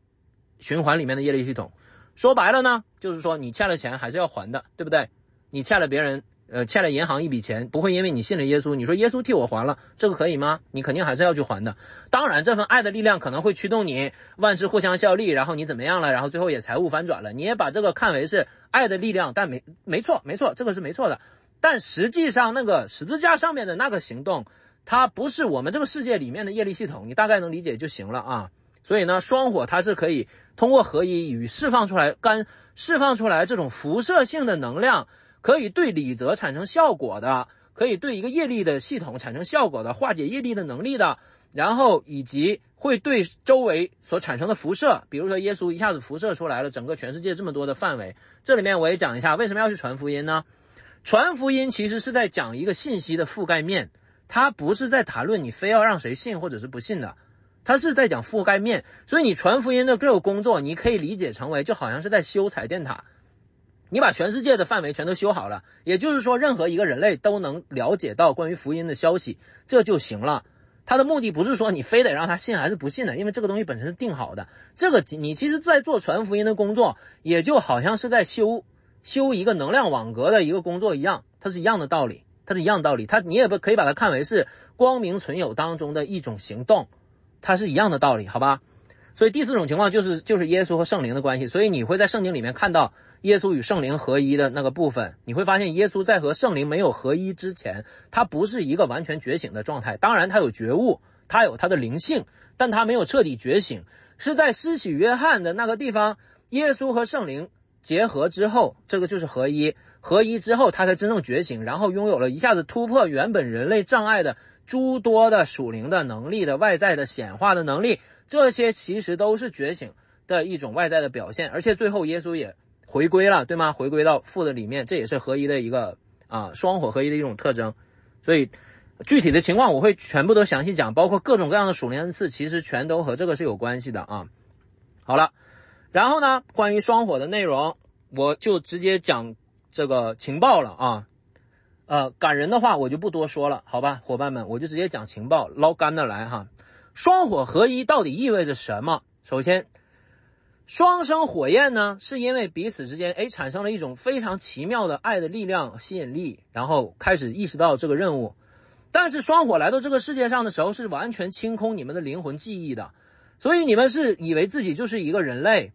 循环里面的业力系统。说白了呢，就是说你欠了钱还是要还的，对不对？你欠了别人欠了银行一笔钱，不会因为你信了耶稣，你说耶稣替我还了，这个可以吗？你肯定还是要去还的。当然这份爱的力量可能会驱动你万事互相效力，然后你怎么样了，然后最后也财务翻转了，你也把这个看为是爱的力量，但没错，这个是没错的。但实际上那个十字架上面的那个行动，它不是我们这个世界里面的业力系统，你大概能理解就行了啊。所以呢，双火它是可以通过合一与释放出来这种辐射性的能量，可以对理则产生效果的，可以对一个业力的系统产生效果的，化解业力的能力的，然后以及会对周围所产生的辐射，比如说耶稣一下子辐射出来了整个全世界这么多的范围。这里面我也讲一下为什么要去传福音呢？传福音其实是在讲一个信息的覆盖面，它不是在谈论你非要让谁信或者是不信的，它是在讲覆盖面。所以你传福音的这个工作，你可以理解成为就好像是在修彩电塔，你把全世界的范围全都修好了，也就是说任何一个人类都能了解到关于福音的消息，这就行了。他的目的不是说你非得让他信还是不信的，因为这个东西本身是定好的。这个你其实在做传福音的工作，也就好像是在修一个能量网格的一个工作一样，它是一样的道理，你也可以把它看为是光明存有当中的一种行动，它是一样的道理，好吧？所以第四种情况就是耶稣和圣灵的关系。所以你会在圣经里面看到耶稣与圣灵合一的那个部分，你会发现耶稣在和圣灵没有合一之前，他不是一个完全觉醒的状态。当然他有觉悟，他有他的灵性，但他没有彻底觉醒。是在施洗约翰的那个地方，耶稣和圣灵结合之后，这个就是合一之后他才真正觉醒，然后拥有了一下子突破原本人类障碍的诸多的属灵的能力的外在的显化的能力，这些其实都是觉醒的一种外在的表现。而且最后耶稣也回归了，对吗？回归到父的里面，这也是合一的一个双火合一的一种特征。所以具体的情况我会全部都详细讲，包括各种各样的属灵恩赐，其实全都和这个是有关系的啊。好了，然后呢，关于双火的内容，我就直接讲这个情报了啊。感人的话我就不多说了，好吧，伙伴们，我就直接讲情报，捞干的来哈。双火合一到底意味着什么？首先，双生火焰呢，是因为彼此之间产生了一种非常奇妙的爱的力量吸引力，然后开始意识到这个任务。但是双火来到这个世界上的时候是完全清空你们的灵魂记忆的，所以你们是以为自己就是一个人类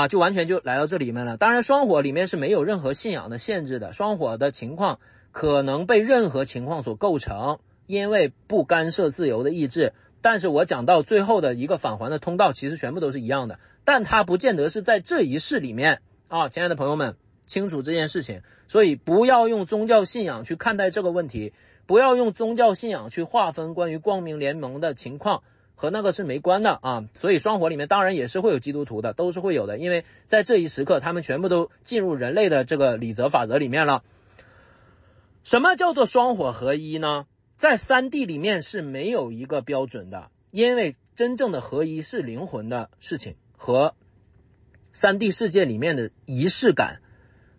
就完全就来到这里面了。当然双火里面是没有任何信仰的限制的，双火的情况可能被任何情况所构成，因为不干涉自由的意志。但是我讲到最后的一个返还的通道其实全部都是一样的，但它不见得是在这一世里面亲爱的朋友们，清楚这件事情。所以不要用宗教信仰去看待这个问题，不要用宗教信仰去划分关于光明联盟的情况，和那个是没关的啊。所以双火里面当然也是会有基督徒的，都是会有的，因为在这一时刻他们全部都进入人类的这个理则法则里面了。什么叫做双火合一呢？在3D里面是没有一个标准的，因为真正的合一是灵魂的事情，和3D 世界里面的仪式感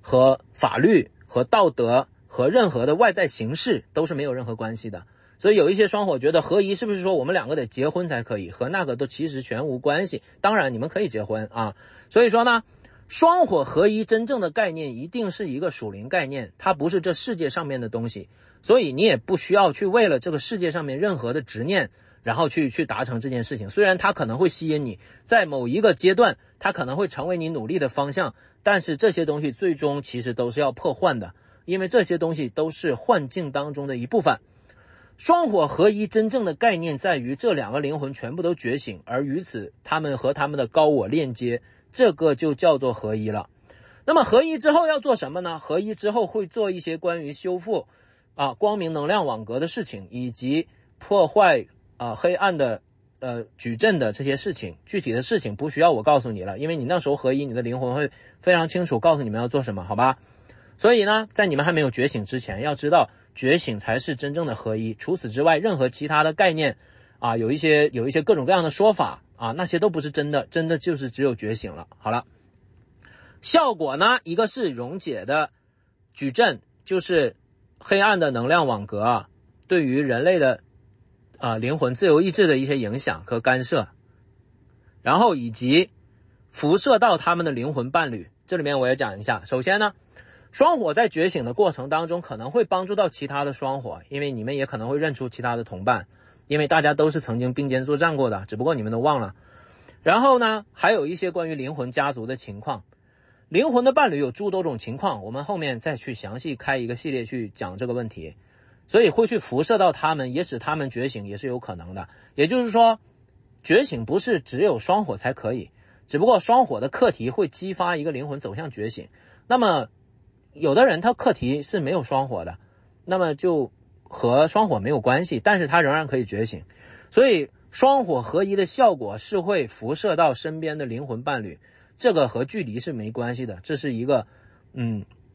和法律和道德和任何的外在形式都是没有任何关系的。所以有一些双火觉得合一是不是说我们两个得结婚才可以，和那个都其实全无关系。当然你们可以结婚啊。所以说呢，双火合一真正的概念一定是一个属灵概念，它不是这世界上面的东西，所以你也不需要去为了这个世界上面任何的执念然后去达成这件事情。虽然它可能会吸引你，在某一个阶段它可能会成为你努力的方向，但是这些东西最终其实都是要破幻的，因为这些东西都是幻境当中的一部分。双火合一真正的概念在于这两个灵魂全部都觉醒，而于此他们和他们的高我链接，这个就叫做合一了。那么合一之后要做什么呢？合一之后会做一些关于修复光明能量网格的事情，以及破坏黑暗的矩阵的这些事情。具体的事情不需要我告诉你了，因为你那时候合一，你的灵魂会非常清楚告诉你们要做什么，好吧？所以呢，在你们还没有觉醒之前，要知道觉醒才是真正的合一。除此之外，任何其他的概念有一些各种各样的说法那些都不是真的，真的就是只有觉醒了。好了，效果呢，一个是溶解的矩阵，就是黑暗的能量网格对于人类的灵魂自由意志的一些影响和干涉，然后以及辐射到他们的灵魂伴侣。这里面我也讲一下。首先呢，双火在觉醒的过程当中可能会帮助到其他的双火，因为你们也可能会认出其他的同伴，因为大家都是曾经并肩作战过的，只不过你们都忘了。然后呢，还有一些关于灵魂家族的情况。灵魂的伴侣有诸多种情况，我们后面再去详细开一个系列去讲这个问题。所以会去辐射到他们，也使他们觉醒，也是有可能的。也就是说，觉醒不是只有双火才可以，只不过双火的课题会激发一个灵魂走向觉醒。那么有的人他课题是没有双火的，那么就和双火没有关系，但是他仍然可以觉醒。所以双火合一的效果是会辐射到身边的灵魂伴侣，这个和距离是没关系的，这是一个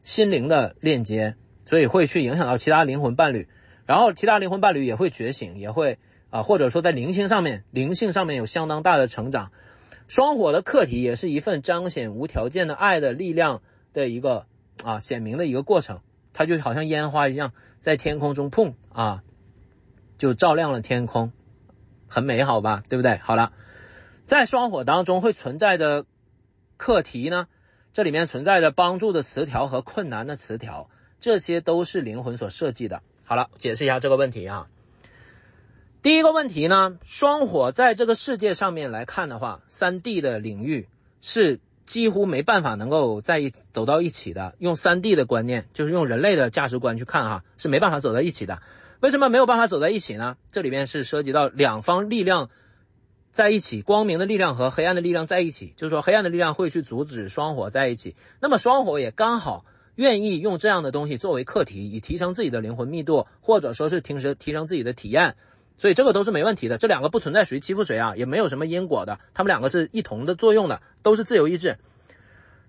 心灵的链接，所以会去影响到其他灵魂伴侣，然后其他灵魂伴侣也会觉醒，也会或者说在灵性上面有相当大的成长。双火的课题也是一份彰显无条件的爱的力量的一个显明的一个过程，它就好像烟花一样在天空中砰就照亮了天空，很美好吧，对不对？好了，在双火当中会存在的课题呢，这里面存在着帮助的词条和困难的词条，这些都是灵魂所设计的。好了，解释一下这个问题第一个问题呢，双火在这个世界上面来看的话，3D 的领域是几乎没办法能够走到一起的。用 3D 的观念，就是用人类的价值观去看是没办法走在一起的。为什么没有办法走在一起呢？这里面是涉及到两方力量在一起，光明的力量和黑暗的力量在一起，就是说黑暗的力量会去阻止双火在一起，那么双火也刚好愿意用这样的东西作为课题，以提升自己的灵魂密度，或者说是提升自己的体验，所以这个都是没问题的。这两个不存在谁欺负谁也没有什么因果的，他们两个是一同的作用的，都是自由意志。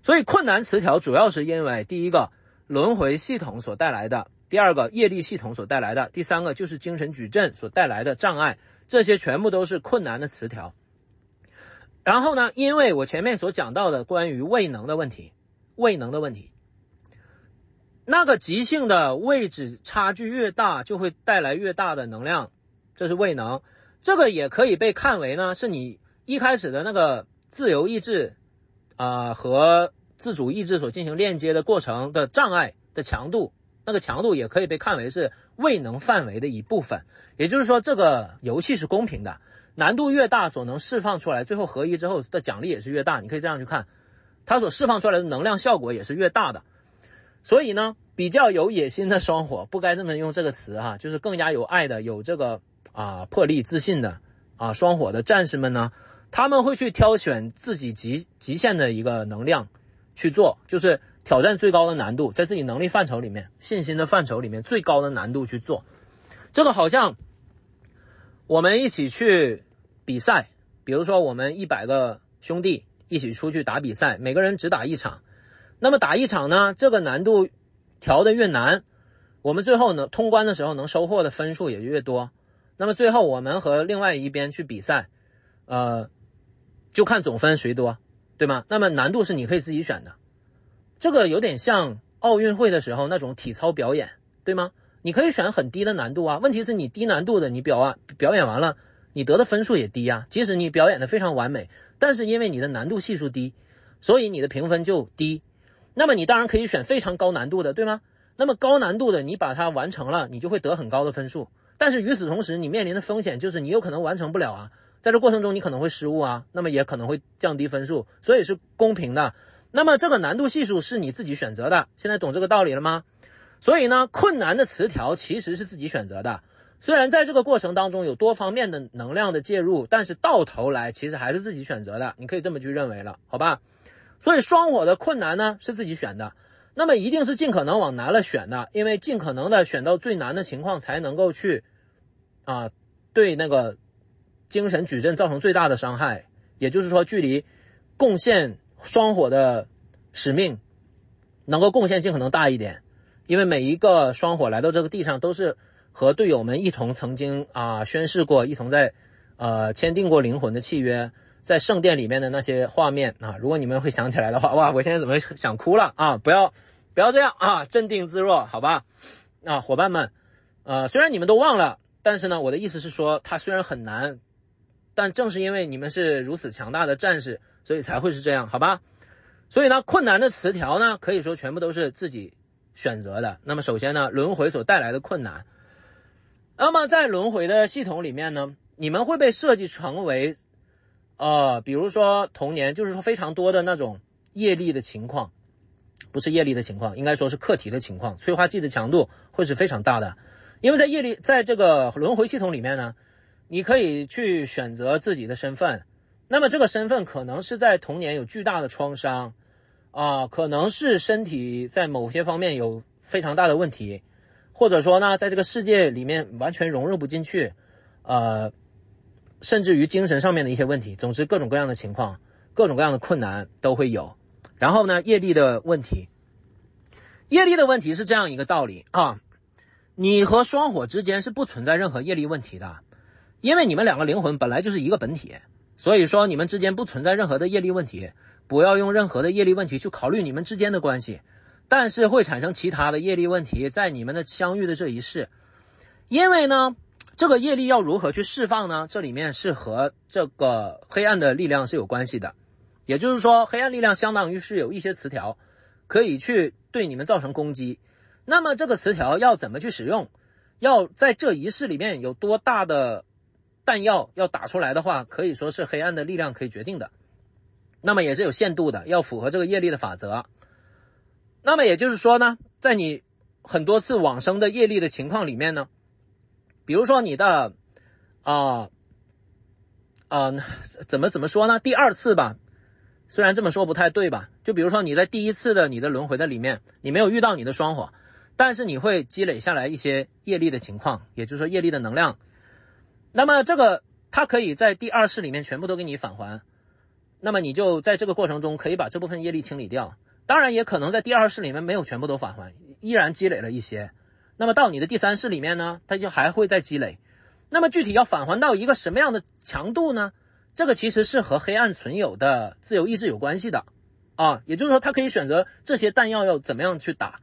所以困难词条主要是因为第一个轮回系统所带来的，第二个业力系统所带来的，第三个就是精神矩阵所带来的障碍，这些全部都是困难的词条。然后呢，因为我前面所讲到的关于位能的问题，那个极性的位置差距越大，就会带来越大的能量，这是位能。这个也可以被看为呢，是你一开始的那个自由意志和自主意志所进行链接的过程的障碍的强度，那个强度也可以被看为是位能范围的一部分。也就是说，这个游戏是公平的，难度越大，所能释放出来最后合一之后的奖励也是越大。你可以这样去看，它所释放出来的能量效果也是越大的。所以呢，比较有野心的双火，不该这么用这个词就是更加有爱的，有这个魄力自信的双火的战士们呢，他们会去挑选自己极限的一个能量去做，就是挑战最高的难度，在自己能力范畴里面，信心的范畴里面最高的难度去做。这个好像我们一起去比赛，比如说我们100个兄弟一起出去打比赛，每个人只打一场，那么打一场呢，这个难度调得越难，我们最后呢通关的时候能收获的分数也越多。那么最后我们和另外一边去比赛，就看总分谁多，对吗？那么难度是你可以自己选的，这个有点像奥运会的时候那种体操表演，对吗？你可以选很低的难度啊，问题是你低难度的你表演完了，你得的分数也低啊。即使你表演的非常完美，但是因为你的难度系数低，所以你的评分就低。那么你当然可以选非常高难度的，对吗？那么高难度的你把它完成了，你就会得很高的分数。但是与此同时，你面临的风险就是你有可能完成不了啊，在这过程中你可能会失误啊，那么也可能会降低分数，所以是公平的。那么这个难度系数是你自己选择的，现在懂这个道理了吗？所以呢，困难的词条其实是自己选择的。虽然在这个过程当中有多方面的能量的介入，但是到头来其实还是自己选择的，你可以这么去认为了，好吧？所以双火的困难呢是自己选的，那么一定是尽可能往难了选的，因为尽可能的选到最难的情况才能够去对那个精神矩阵造成最大的伤害，也就是说距离贡献双火的使命能够贡献尽可能大一点。因为每一个双火来到这个地上都是和队友们一同曾经宣誓过，一同在签订过灵魂的契约，在圣殿里面的那些画面如果你们会想起来的话，哇，我现在怎么想哭了不要这样镇定自若，好吧？伙伴们，虽然你们都忘了，但是呢，我的意思是说，它虽然很难，但正是因为你们是如此强大的战士，所以才会是这样，好吧？所以呢，困难的词条呢，可以说全部都是自己选择的。那么首先呢，轮回所带来的困难。那么在轮回的系统里面呢，你们会被设计成为比如说童年，就是说非常多的那种业力的情况，不是业力的情况，应该说是课题的情况，催化剂的强度会是非常大的。因为在这个轮回系统里面呢，你可以去选择自己的身份，那么这个身份可能是在童年有巨大的创伤可能是身体在某些方面有非常大的问题，或者说呢，在这个世界里面完全融入不进去，甚至于精神上面的一些问题，总之各种各样的情况，各种各样的困难都会有。然后呢，业力的问题是这样一个道理你和双火之间是不存在任何业力问题的，因为你们两个灵魂本来就是一个本体，所以说你们之间不存在任何的业力问题，不要用任何的业力问题去考虑你们之间的关系，但是会产生其他的业力问题在你们的相遇的这一世。因为呢，这个业力要如何去释放呢？这里面是和这个黑暗的力量是有关系的，也就是说黑暗力量相当于是有一些词条可以去对你们造成攻击，那么这个词条要怎么去使用，要在这一世里面有多大的弹药要打出来的话，可以说是黑暗的力量可以决定的，那么也是有限度的，要符合这个业力的法则。那么也就是说呢，在你很多次往生的业力的情况里面呢，比如说你的怎么说呢，第二次吧，虽然这么说不太对吧，就比如说你在第一次的你的轮回的里面，你没有遇到你的双火，但是你会积累下来一些业力的情况，也就是说业力的能量，那么这个它可以在第二世里面全部都给你返还，那么你就在这个过程中可以把这部分业力清理掉，当然也可能在第二世里面没有全部都返还，依然积累了一些，那么到你的第三世里面呢，它就还会再积累。那么具体要返还到一个什么样的强度呢？这个其实是和黑暗存有的自由意志有关系的也就是说它可以选择这些弹药要怎么样去打，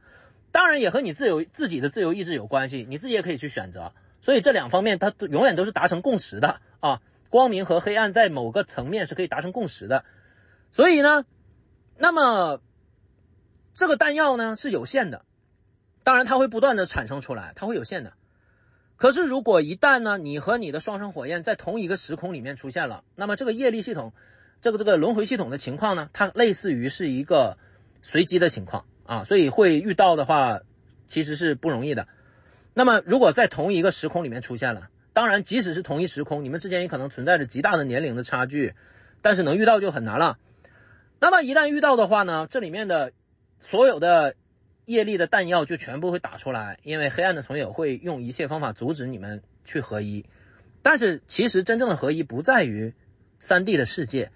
当然也和你自己的自由意志有关系，你自己也可以去选择，所以这两方面它永远都是达成共识的光明和黑暗在某个层面是可以达成共识的。所以呢，那么这个弹药呢是有限的，当然它会不断的产生出来，它会有限的。可是如果一旦呢你和你的双生火焰在同一个时空里面出现了，那么这个业力系统这个轮回系统的情况呢，它类似于是一个随机的情况所以会遇到的话其实是不容易的。那么如果在同一个时空里面出现了，当然即使是同一时空，你们之间也可能存在着极大的年龄的差距，但是能遇到就很难了。那么一旦遇到的话呢，这里面的所有的业力的弹药就全部会打出来，因为黑暗的存有会用一切方法阻止你们去合一。但是其实真正的合一不在于3D 的世界，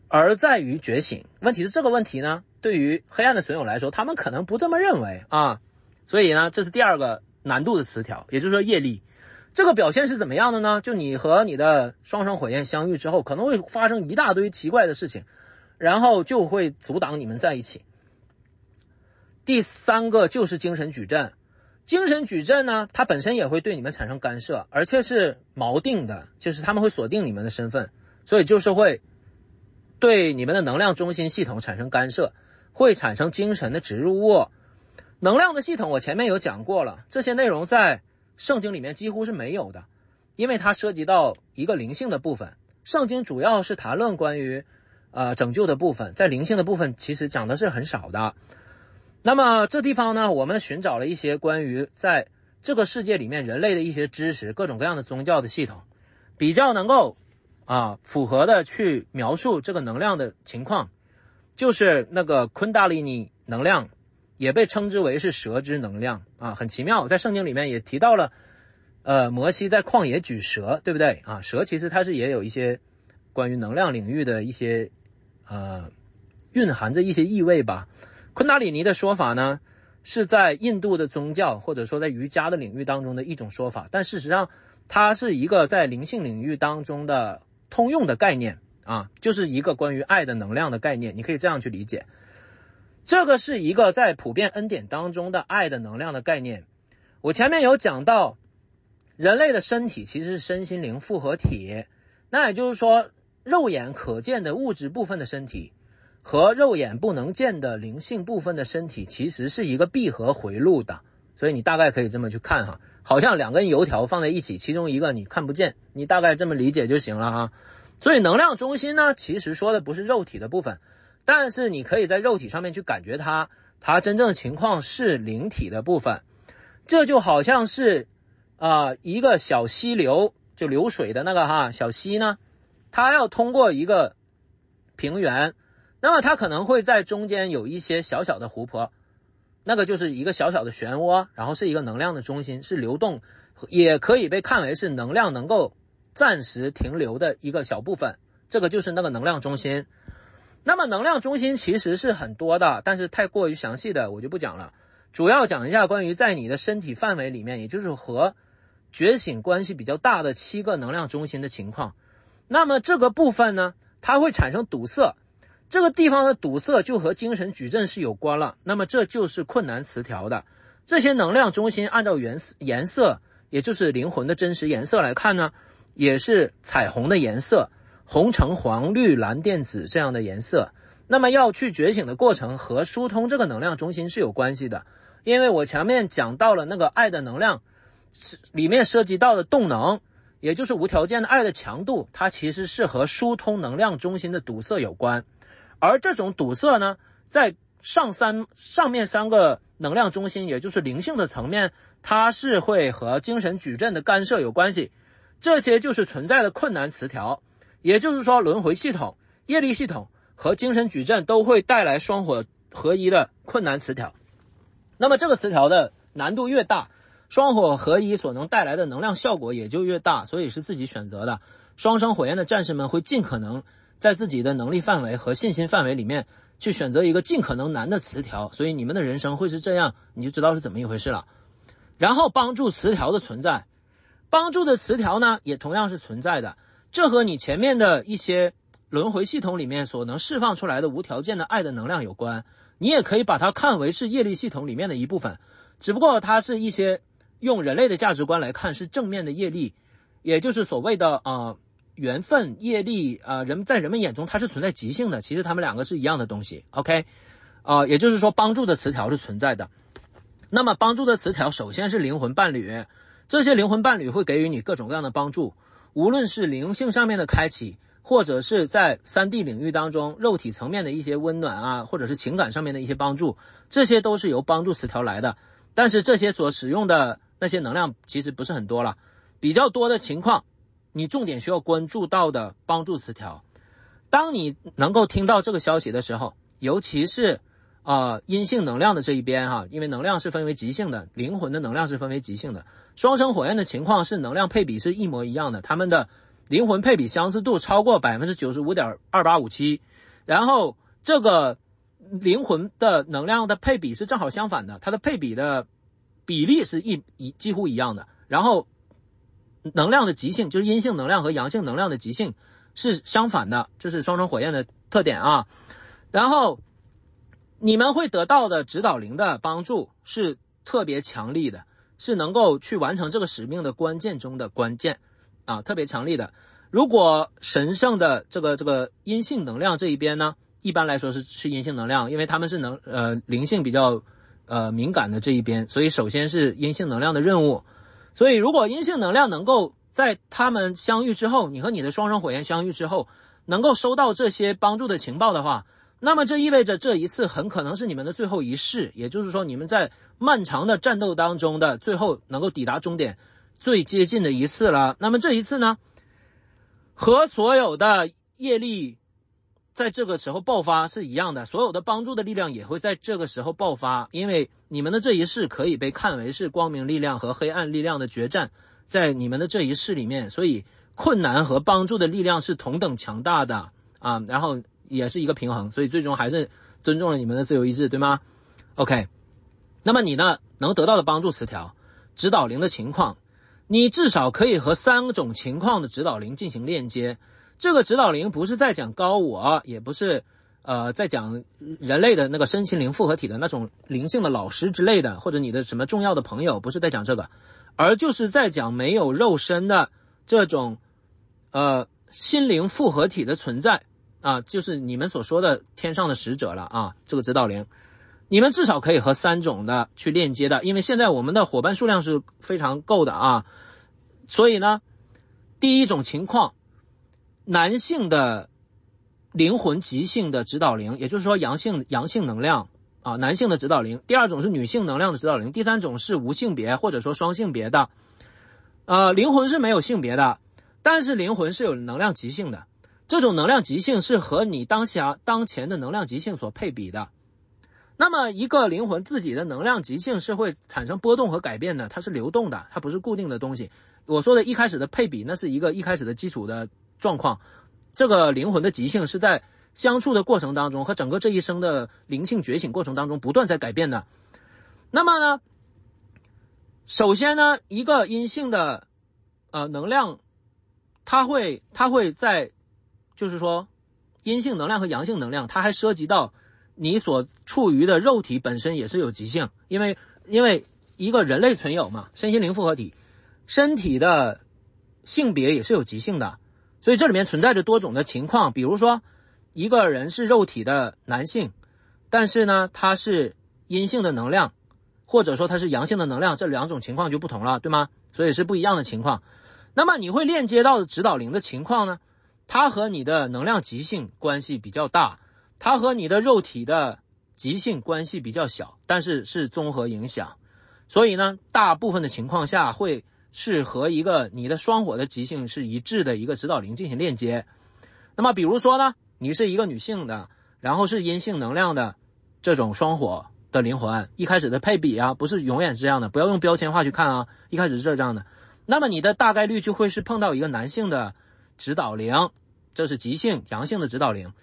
而在于觉醒。问题是这个问题呢，对于黑暗的存有来说，他们可能不这么认为啊。所以呢，这是第2个难度的词条，也就是说业力。这个表现是怎么样的呢？就你和你的双生火焰相遇之后，可能会发生一大堆奇怪的事情，然后就会阻挡你们在一起。第3个就是精神矩阵。精神矩阵呢，它本身也会对你们产生干涉，而且是锚定的，就是他们会锁定你们的身份，所以就是会对你们的能量中心系统产生干涉，会产生精神的植入物。能量的系统我前面有讲过了，这些内容在圣经里面几乎是没有的，因为它涉及到一个灵性的部分。圣经主要是谈论关于拯救的部分，在灵性的部分其实讲的是很少的。那么这地方呢，我们寻找了一些关于在这个世界里面人类的一些知识，各种各样的宗教的系统，比较能够符合的去描述这个能量的情况，就是那个昆达里尼能量，也被称之为是蛇之能量啊，很奇妙。在圣经里面也提到了摩西在旷野举蛇，对不对啊？蛇其实它是也有一些关于能量领域的一些蕴含着一些意味吧。昆达里尼的说法呢，是在印度的宗教或者说在瑜伽的领域当中的一种说法，但事实上它是一个在灵性领域当中的通用的概念啊，就是一个关于爱的能量的概念，你可以这样去理解。这个是一个在普遍恩典当中的爱的能量的概念。我前面有讲到，人类的身体其实是身心灵复合体，那也就是说，肉眼可见的物质部分的身体和肉眼不能见的灵性部分的身体其实是一个闭合回路的，所以你大概可以这么去看哈，好像2根油条放在一起，其中一个你看不见，你大概这么理解就行了哈。所以能量中心呢，其实说的不是肉体的部分，但是你可以在肉体上面去感觉它真正的情况是灵体的部分。这就好像是一个小溪流，就流水的那个小溪呢，它要通过一个平原，那么它可能会在中间有一些小小的湖泊，那个就是一个小小的漩涡，然后是一个能量的中心，是流动，也可以被看为是能量能够暂时停留的一个小部分，这个就是那个能量中心。那么能量中心其实是很多的，但是太过于详细的我就不讲了，主要讲一下关于在你的身体范围里面，也就是和觉醒关系比较大的7个能量中心的情况。那么这个部分呢，它会产生堵塞，这个地方的堵塞就和精神矩阵是有关了，那么这就是困难词条的。这些能量中心按照颜色，也就是灵魂的真实颜色来看呢，也是彩虹的颜色，红橙黄绿蓝靛紫这样的颜色。那么要去觉醒的过程和疏通这个能量中心是有关系的，因为我前面讲到了那个爱的能量里面涉及到的动能，也就是无条件的爱的强度，它其实是和疏通能量中心的堵塞有关。而这种堵塞呢，在上面3个能量中心，也就是灵性的层面，它是会和精神矩阵的干涉有关系。这些就是存在的困难词条，也就是说轮回系统、业力系统和精神矩阵都会带来双火合一的困难词条。那么这个词条的难度越大，双火合一所能带来的能量效果也就越大，所以是自己选择的。双生火焰的战士们会尽可能在自己的能力范围和信心范围里面去选择一个尽可能难的词条，所以你们的人生会是这样，你就知道是怎么一回事了。然后帮助词条的存在，帮助的词条呢也同样是存在的，这和你前面的一些轮回系统里面所能释放出来的无条件的爱的能量有关，你也可以把它看为是业力系统里面的一部分，只不过它是一些用人类的价值观来看是正面的业力，也就是所谓的缘分业力在人们眼中它是存在极性的，其实它们两个是一样的东西 OK 也就是说帮助的词条是存在的。那么帮助的词条首先是灵魂伴侣，这些灵魂伴侣会给予你各种各样的帮助，无论是灵性上面的开启，或者是在 3D 领域当中肉体层面的一些温暖或者是情感上面的一些帮助，这些都是由帮助词条来的。但是这些所使用的那些能量其实不是很多了，比较多的情况你重点需要关注到的帮助词条。当你能够听到这个消息的时候，尤其是阴性能量的这一边哈，因为能量是分为极性的，灵魂的能量是分为极性的。双生火焰的情况是能量配比是一模一样的，他们的灵魂配比相似度超过 95.2857， 然后这个灵魂的能量的配比是正好相反的，它的配比的比例是几乎一样的，然后能量的极性就是阴性能量和阳性能量的极性是相反的，这是双生火焰的特点啊。然后你们会得到的指导灵的帮助是特别强力的，是能够去完成这个使命的关键中的关键啊，特别强力的。如果神圣的这个阴性能量这一边呢，一般来说是阴性能量，因为他们是灵性比较敏感的这一边，所以首先是阴性能量的任务。所以如果阴性能量能够在他们相遇之后，你和你的双生火焰相遇之后，能够收到这些帮助的情报的话，那么这意味着这一次很可能是你们的最后一世，也就是说你们在漫长的战斗当中的最后能够抵达终点最接近的一次了。那么这一次呢，和所有的业力在这个时候爆发是一样的，所有的帮助的力量也会在这个时候爆发，因为你们的这一世可以被看为是光明力量和黑暗力量的决战，在你们的这一世里面，所以困难和帮助的力量是同等强大的啊，然后也是一个平衡，所以最终还是尊重了你们的自由意志，对吗 ？OK， 那么你呢能得到的帮助词条，指导灵的情况，你至少可以和3种情况的指导灵进行链接。这个指导灵不是在讲高我，也不是在讲人类的那个身心灵复合体的那种灵性的老师之类的，或者你的什么重要的朋友，不是在讲这个，而就是在讲没有肉身的这种心灵复合体的存在啊，就是你们所说的天上的使者了啊，这个指导灵你们至少可以和3种的去链接的，因为现在我们的伙伴数量是非常够的啊，所以呢第一种情况，男性的灵魂极性的指导灵，也就是说阳性能量啊，男性的指导灵。第2种是女性能量的指导灵，第3种是无性别或者说双性别的。灵魂是没有性别的，但是灵魂是有能量极性的，这种能量极性是和你当前的能量极性所配比的。那么一个灵魂自己的能量极性是会产生波动和改变的，它是流动的，它不是固定的东西。我说的一开始的配比，那是一个一开始的基础的状况，这个灵魂的极性是在相处的过程当中和整个这一生的灵性觉醒过程当中不断在改变的。那么呢，首先呢，一个阴性的能量，它会在就是说阴性能量和阳性能量，它还涉及到你所处于的肉体本身也是有极性，因为一个人类存有嘛，身心灵复合体，身体的性别也是有极性的，所以这里面存在着多种的情况。比如说一个人是肉体的男性，但是呢他是阴性的能量，或者说他是阳性的能量，这2种情况就不同了，对吗？所以是不一样的情况。那么你会链接到的指导灵的情况呢，它和你的能量极性关系比较大，它和你的肉体的极性关系比较小，但是是综合影响。所以呢大部分的情况下会是和一个你的双火的极性是一致的一个指导灵进行链接。那么比如说呢，你是一个女性的，然后是阴性能量的这种双火的灵魂，一开始的配比啊不是永远这样的，不要用标签化去看啊，一开始是这样的。那么你的大概率就会是碰到一个男性的指导灵，这是极性阳性的指导灵，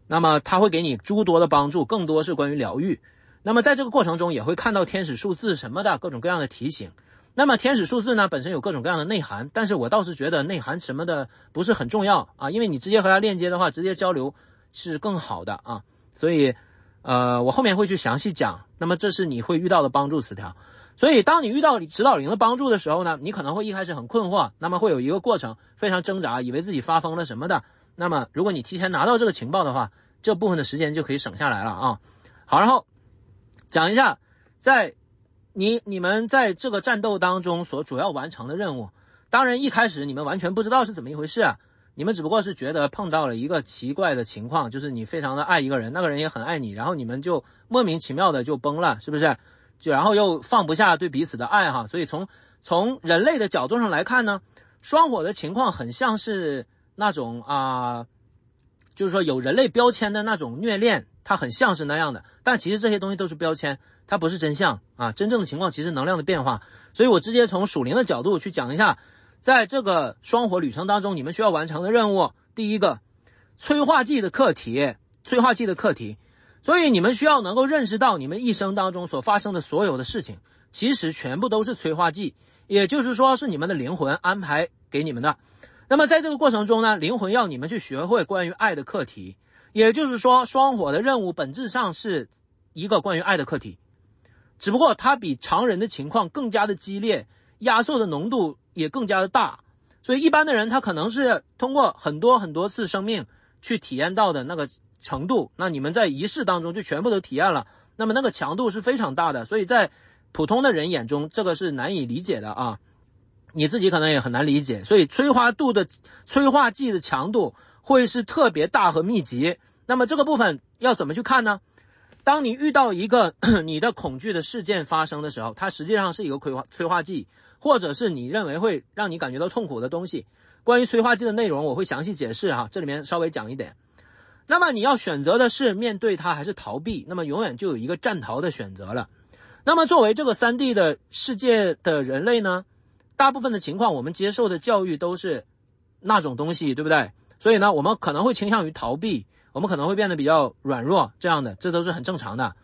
那么它会给你诸多的帮助，更多是关于疗愈。那么在这个过程中也会看到天使数字什么的各种各样的提醒。那么天使数字呢本身有各种各样的内涵，但是我倒是觉得内涵什么的不是很重要啊，因为你直接和它链接的话，直接交流是更好的啊。所以我后面会去详细讲。那么这是你会遇到的帮助词条。所以当你遇到指导灵的帮助的时候呢，你可能会一开始很困惑，那么会有一个过程，非常挣扎，以为自己发疯了什么的。那么如果你提前拿到这个情报的话，这部分的时间就可以省下来了啊。好，然后讲一下在你们在这个战斗当中所主要完成的任务。当然一开始你们完全不知道是怎么一回事啊，你们只不过是觉得碰到了一个奇怪的情况，就是你非常的爱一个人，那个人也很爱你，然后你们就莫名其妙的就崩了，是不是？就然后又放不下对彼此的爱哈。所以从人类的角度上来看呢，双火的情况很像是那种就是说有人类标签的那种虐恋，它很像是那样的，但其实这些东西都是标签，它不是真相啊。真正的情况其实能量的变化。所以我直接从属灵的角度去讲一下，在这个双火旅程当中，你们需要完成的任务，第一个，催化剂的课题。所以你们需要能够认识到你们一生当中所发生的所有的事情，其实全部都是催化剂，也就是说是你们的灵魂安排给你们的。那么在这个过程中呢，灵魂要你们去学会关于爱的课题，也就是说双火的任务本质上是一个关于爱的课题，只不过它比常人的情况更加的激烈，压缩的浓度也更加的大。所以一般的人他可能是通过很多次生命去体验到的那个程度，那你们在仪式当中就全部都体验了，那么那个强度是非常大的，所以在普通的人眼中这个是难以理解的啊，你自己可能也很难理解。所以催化剂的强度会是特别大和密集。那么这个部分要怎么去看呢？当你遇到一个你的恐惧的事件发生的时候，它实际上是一个催化剂，或者是你认为会让你感觉到痛苦的东西。关于催化剂的内容我会详细解释哈，这里面稍微讲一点。那么你要选择的是面对它还是逃避，那么永远就有一个战逃的选择了。那么作为这个 3D 的世界的人类呢，大部分的情况我们接受的教育都是那种东西，对不对？所以呢我们可能会倾向于逃避，我们可能会变得比较软弱，这样的，这都是很正常的。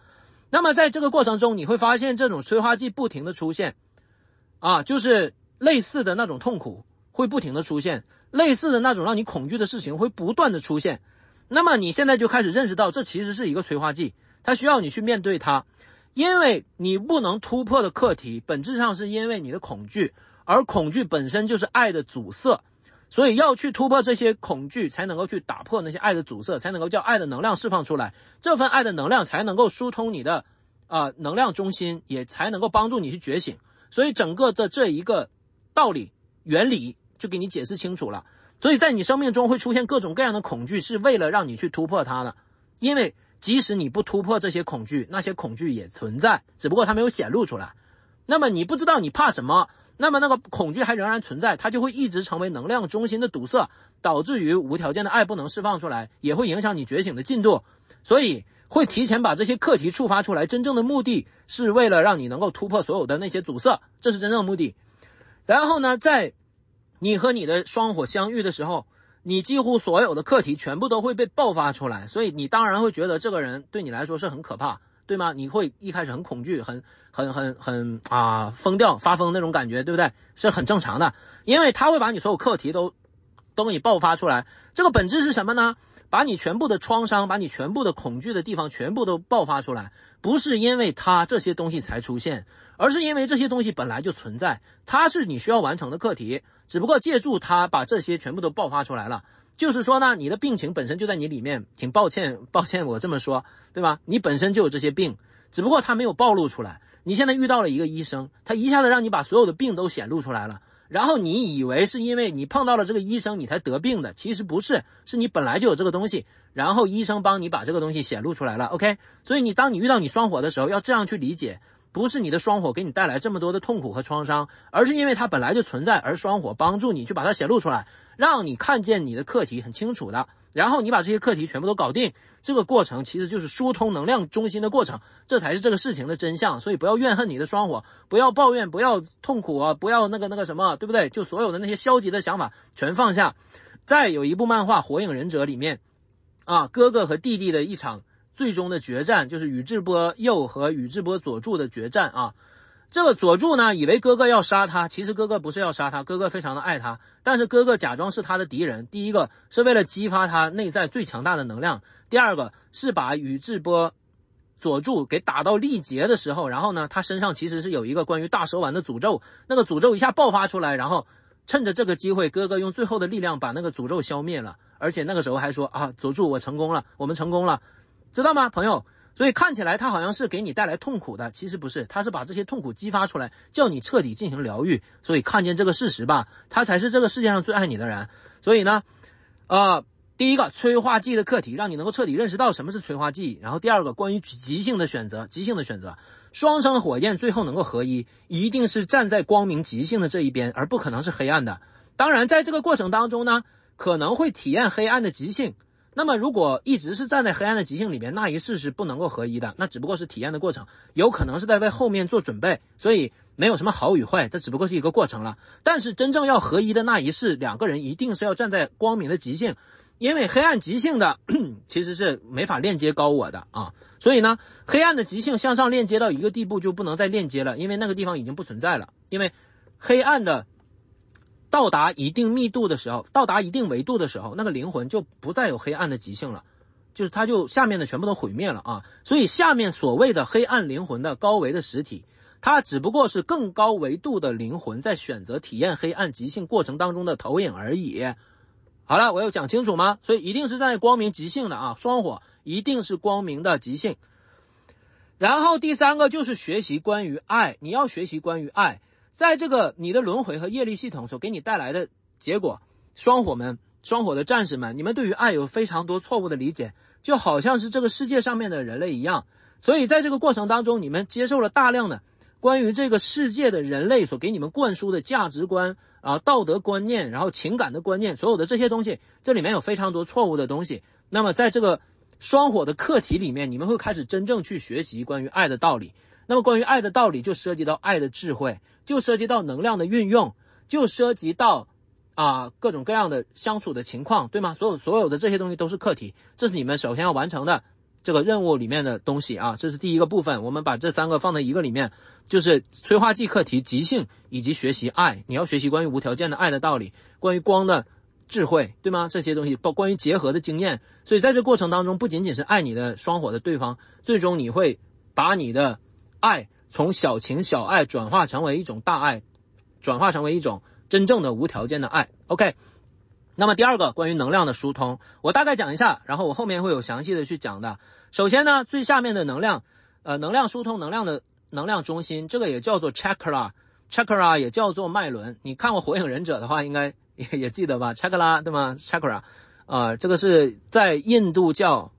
那么在这个过程中你会发现这种催化剂不停的出现啊，就是类似的那种痛苦会不停的出现，类似的那种让你恐惧的事情会不断的出现。那么你现在就开始认识到这其实是一个催化剂，它需要你去面对它。因为你不能突破的课题本质上是因为你的恐惧，而恐惧本身就是爱的阻塞，所以要去突破这些恐惧才能够去打破那些爱的阻塞，才能够叫爱的能量释放出来，这份爱的能量才能够疏通你的能量中心，也才能够帮助你去觉醒。所以整个的这一个道理原理就给你解释清楚了。所以在你生命中会出现各种各样的恐惧，是为了让你去突破它的。因为即使你不突破这些恐惧，那些恐惧也存在，只不过它没有显露出来。那么你不知道你怕什么，那么那个恐惧还仍然存在，它就会一直成为能量中心的堵塞，导致于无条件的爱不能释放出来，也会影响你觉醒的进度。所以会提前把这些课题触发出来，真正的目的是为了让你能够突破所有的那些阻塞，这是真正的目的。然后呢，在你和你的双火相遇的时候，你几乎所有的课题全部都会被爆发出来，所以你当然会觉得这个人对你来说是很可怕，对吗？你会一开始很恐惧，很疯掉发疯那种感觉，对不对？是很正常的，因为他会把你所有课题都给你爆发出来。这个本质是什么呢？把你全部的创伤，把你全部的恐惧的地方全部都爆发出来，不是因为它这些东西才出现，而是因为这些东西本来就存在，它是你需要完成的课题，只不过借助它把这些全部都爆发出来了。就是说呢，你的病情本身就在你里面，挺抱歉我这么说，对吧？你本身就有这些病，只不过它没有暴露出来。你现在遇到了一个医生，他一下子让你把所有的病都显露出来了，然后你以为是因为你碰到了这个医生你才得病的，其实不是，是你本来就有这个东西，然后医生帮你把这个东西显露出来了。 OK， 所以当你遇到你双火的时候，要这样去理解，不是你的双火给你带来这么多的痛苦和创伤，而是因为它本来就存在，而双火帮助你去把它显露出来，让你看见你的课题很清楚的，然后你把这些课题全部都搞定。这个过程其实就是疏通能量中心的过程，这才是这个事情的真相。所以不要怨恨你的双火，不要抱怨，不要痛苦啊，不要那个什么，对不对？就所有的那些消极的想法全放下。再有一部漫画《火影忍者》里面哥哥和弟弟的一场最终的决战，就是宇智波鼬和宇智波佐助的决战啊。这个佐助呢，以为哥哥要杀他，其实哥哥不是要杀他，哥哥非常的爱他，但是哥哥假装是他的敌人。第一个是为了激发他内在最强大的能量，第二个是把宇智波佐助给打到力竭的时候，然后呢，他身上其实是有一个关于大蛇丸的诅咒，那个诅咒一下爆发出来，然后趁着这个机会，哥哥用最后的力量把那个诅咒消灭了，而且那个时候还说佐助我成功了，我们成功了，知道吗，朋友？所以看起来他好像是给你带来痛苦的，其实不是，他是把这些痛苦激发出来，叫你彻底进行疗愈。所以看见这个事实吧，他才是这个世界上最爱你的人。所以呢第一个催化剂的课题，让你能够彻底认识到什么是催化剂。然后第二个关于即兴的选择，双生火焰最后能够合一，一定是站在光明即兴的这一边，而不可能是黑暗的。当然在这个过程当中呢，可能会体验黑暗的即兴，那么如果一直是站在黑暗的极性里面，那一世是不能够合一的，那只不过是体验的过程，有可能是在为后面做准备，所以没有什么好与坏，这只不过是一个过程了。但是真正要合一的那一世，两个人一定是要站在光明的极性，因为黑暗极性的其实是没法链接高我的啊，所以呢，黑暗的极性向上链接到一个地步就不能再链接了，因为那个地方已经不存在了，因为黑暗的到达一定密度的时候，到达一定维度的时候，那个灵魂就不再有黑暗的极性了，就是它就下面的全部都毁灭了啊。所以下面所谓的黑暗灵魂的高维的实体，它只不过是更高维度的灵魂在选择体验黑暗极性过程当中的投影而已。好了，我有讲清楚吗？所以一定是在光明极性的啊，双火一定是光明的极性。然后第三个就是学习关于爱，你要学习关于爱。在这个你的轮回和业力系统所给你带来的结果，双火的战士们，你们对于爱有非常多错误的理解，就好像是这个世界上面的人类一样。所以在这个过程当中，你们接受了大量的关于这个世界的人类所给你们灌输的价值观啊、道德观念，然后情感的观念，所有的这些东西，这里面有非常多错误的东西。那么在这个双火的课题里面，你们会开始真正去学习关于爱的道理。那么关于爱的道理，就涉及到爱的智慧，就涉及到能量的运用，就涉及到各种各样的相处的情况，对吗？所有的这些东西都是课题，这是你们首先要完成的这个任务里面的东西啊，这是第一个部分。我们把这三个放在一个里面，就是催化剂课题、即兴以及学习爱。你要学习关于无条件的爱的道理，关于光的智慧，对吗？这些东西，关于结合的经验。所以在这过程当中，不仅仅是爱你的双火的对方，最终你会把你的爱从小情小爱转化成为一种大爱，转化成为一种真正的无条件的爱。 OK， 那么第二个关于能量的疏通，我大概讲一下，然后我后面会有详细的去讲的。首先呢，最下面的能量疏通，能量的能量中心，这个也叫做 chakra 也叫做脉轮。你看过火影忍者的话应该也记得吧， chakra 对吗？ chakra 这个是在印度教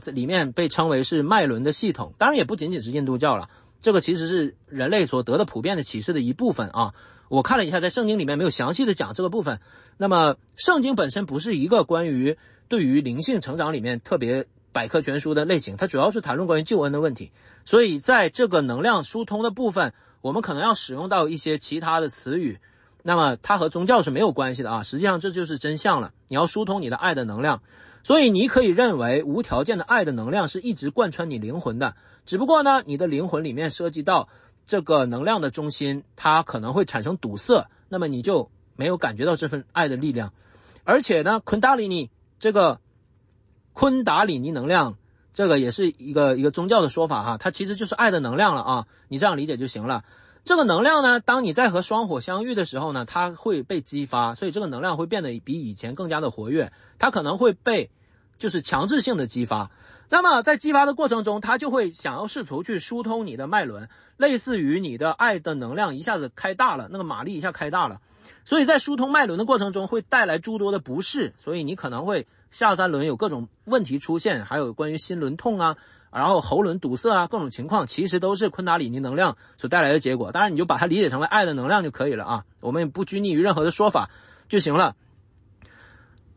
里面被称为是脉轮的系统，当然也不仅仅是印度教了，这个其实是人类所得的普遍的启示的一部分啊。我看了一下，在圣经里面没有详细的讲这个部分。那么圣经本身不是一个关于对于灵性成长里面特别百科全书的类型，它主要是谈论关于救恩的问题。所以在这个能量疏通的部分，我们可能要使用到一些其他的词语，那么它和宗教是没有关系的啊。实际上这就是真相了，你要疏通你的爱的能量。所以你可以认为无条件的爱的能量是一直贯穿你灵魂的，只不过呢，你的灵魂里面涉及到这个能量的中心，它可能会产生堵塞，那么你就没有感觉到这份爱的力量。而且呢，昆达里尼能量，这个也是一个宗教的说法哈，它其实就是爱的能量了啊，你这样理解就行了。这个能量呢，当你在和双火相遇的时候呢，它会被激发，所以这个能量会变得比以前更加的活跃，它可能会被就是强制性的激发。那么在激发的过程中，它就会想要试图去疏通你的脉轮，类似于你的爱的能量一下子开大了，那个马力一下开大了，所以在疏通脉轮的过程中会带来诸多的不适，所以你可能会下三轮有各种问题出现，还有关于心轮痛啊，然后喉轮堵塞啊，各种情况其实都是昆达里尼能量所带来的结果。当然你就把它理解成为爱的能量就可以了啊，我们也不拘泥于任何的说法就行了。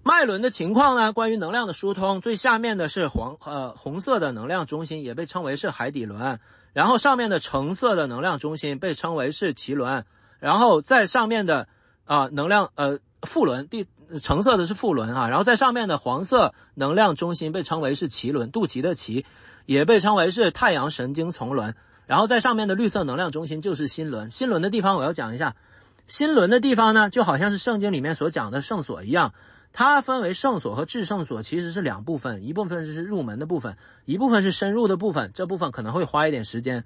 脉轮的情况呢，关于能量的疏通，最下面的是红色的能量中心，也被称为是海底轮，然后上面的橙色的能量中心被称为是脐轮，然后在上面的能量腹轮，橙色的是腹轮啊，然后在上面的黄色能量中心被称为是脐轮，肚脐的脐，也被称为是太阳神经丛轮，然后在上面的绿色能量中心就是心轮。心轮的地方我要讲一下，心轮的地方呢，就好像是圣经里面所讲的圣所一样，它分为圣所和至圣所，其实是两部分，一部分是入门的部分，一部分是深入的部分，这部分可能会花一点时间。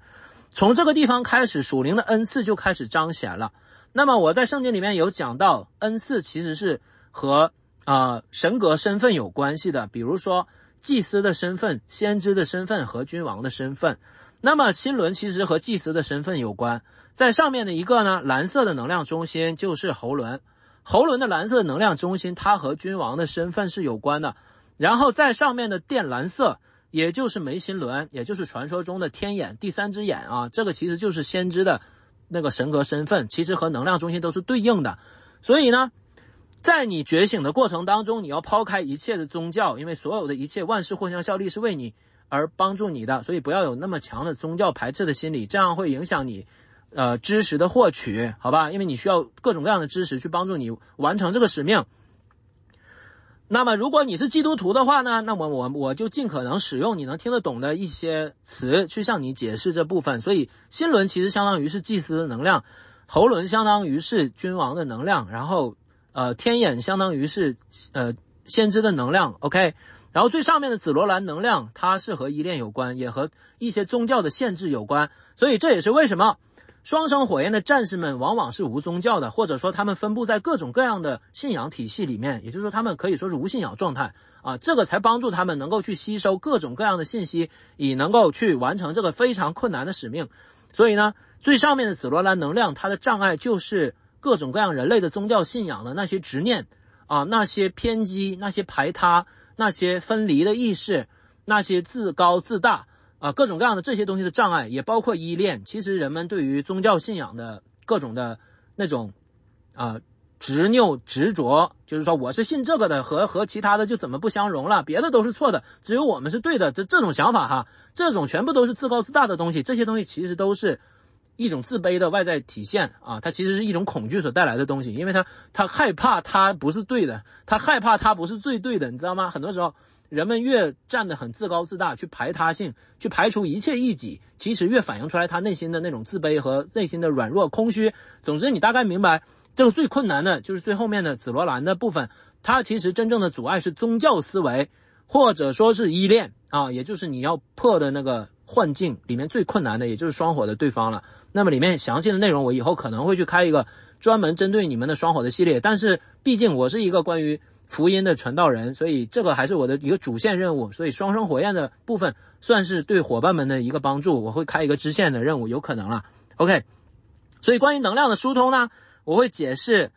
从这个地方开始，属灵的恩赐就开始彰显了。那么我在圣经里面有讲到，恩赐其实是和神格身份有关系的，比如说祭司的身份、先知的身份和君王的身份。那么心轮其实和祭司的身份有关，在上面的一个呢，蓝色的能量中心就是喉轮，喉轮的蓝色能量中心它和君王的身份是有关的。然后在上面的靛蓝色，也就是眉心轮，也就是传说中的天眼，第三只眼啊，这个其实就是先知的那个神格身份，其实和能量中心都是对应的。所以呢，在你觉醒的过程当中，你要抛开一切的宗教，因为所有的一切万事互相效力是为你而帮助你的，所以不要有那么强的宗教排斥的心理，这样会影响你知识的获取，好吧？因为你需要各种各样的知识去帮助你完成这个使命。那么如果你是基督徒的话呢，那么我就尽可能使用你能听得懂的一些词去向你解释这部分。所以心轮其实相当于是祭司的能量，喉轮相当于是君王的能量，然后天眼相当于是先知的能量 ，OK。然后最上面的紫罗兰能量，它是和依恋有关，也和一些宗教的限制有关。所以这也是为什么双生火焰的战士们往往是无宗教的，或者说他们分布在各种各样的信仰体系里面，也就是说他们可以说是无信仰状态啊，这个才帮助他们能够去吸收各种各样的信息，以能够去完成这个非常困难的使命。所以呢，最上面的紫罗兰能量，它的障碍就是各种各样人类的宗教信仰的那些执念啊，那些偏激，那些排他，那些分离的意识，那些自高自大各种各样的这些东西的障碍，也包括依恋。其实人们对于宗教信仰的各种的那种执拗执着，就是说我是信这个的，和其他的就怎么不相容了，别的都是错的，只有我们是对的，这种想法哈，这种全部都是自高自大的东西。这些东西其实都是一种自卑的外在体现啊，它其实是一种恐惧所带来的东西，因为他害怕他不是对的，他害怕他不是最对的，你知道吗？很多时候人们越站得很自高自大，去排他性，去排除一切异己，其实越反映出来他内心的那种自卑和内心的软弱空虚。总之你大概明白，这个最困难的就是最后面的紫罗兰的部分，它其实真正的阻碍是宗教思维，或者说是依恋啊，也就是你要破的那个幻境里面最困难的，也就是双火的对方了。那么里面详细的内容我以后可能会去开一个专门针对你们的双火的系列，但是毕竟我是一个关于福音的传道人，所以这个还是我的一个主线任务，所以双生火焰的部分算是对伙伴们的一个帮助，我会开一个支线的任务，有可能了 OK。 所以关于能量的疏通呢，我会解释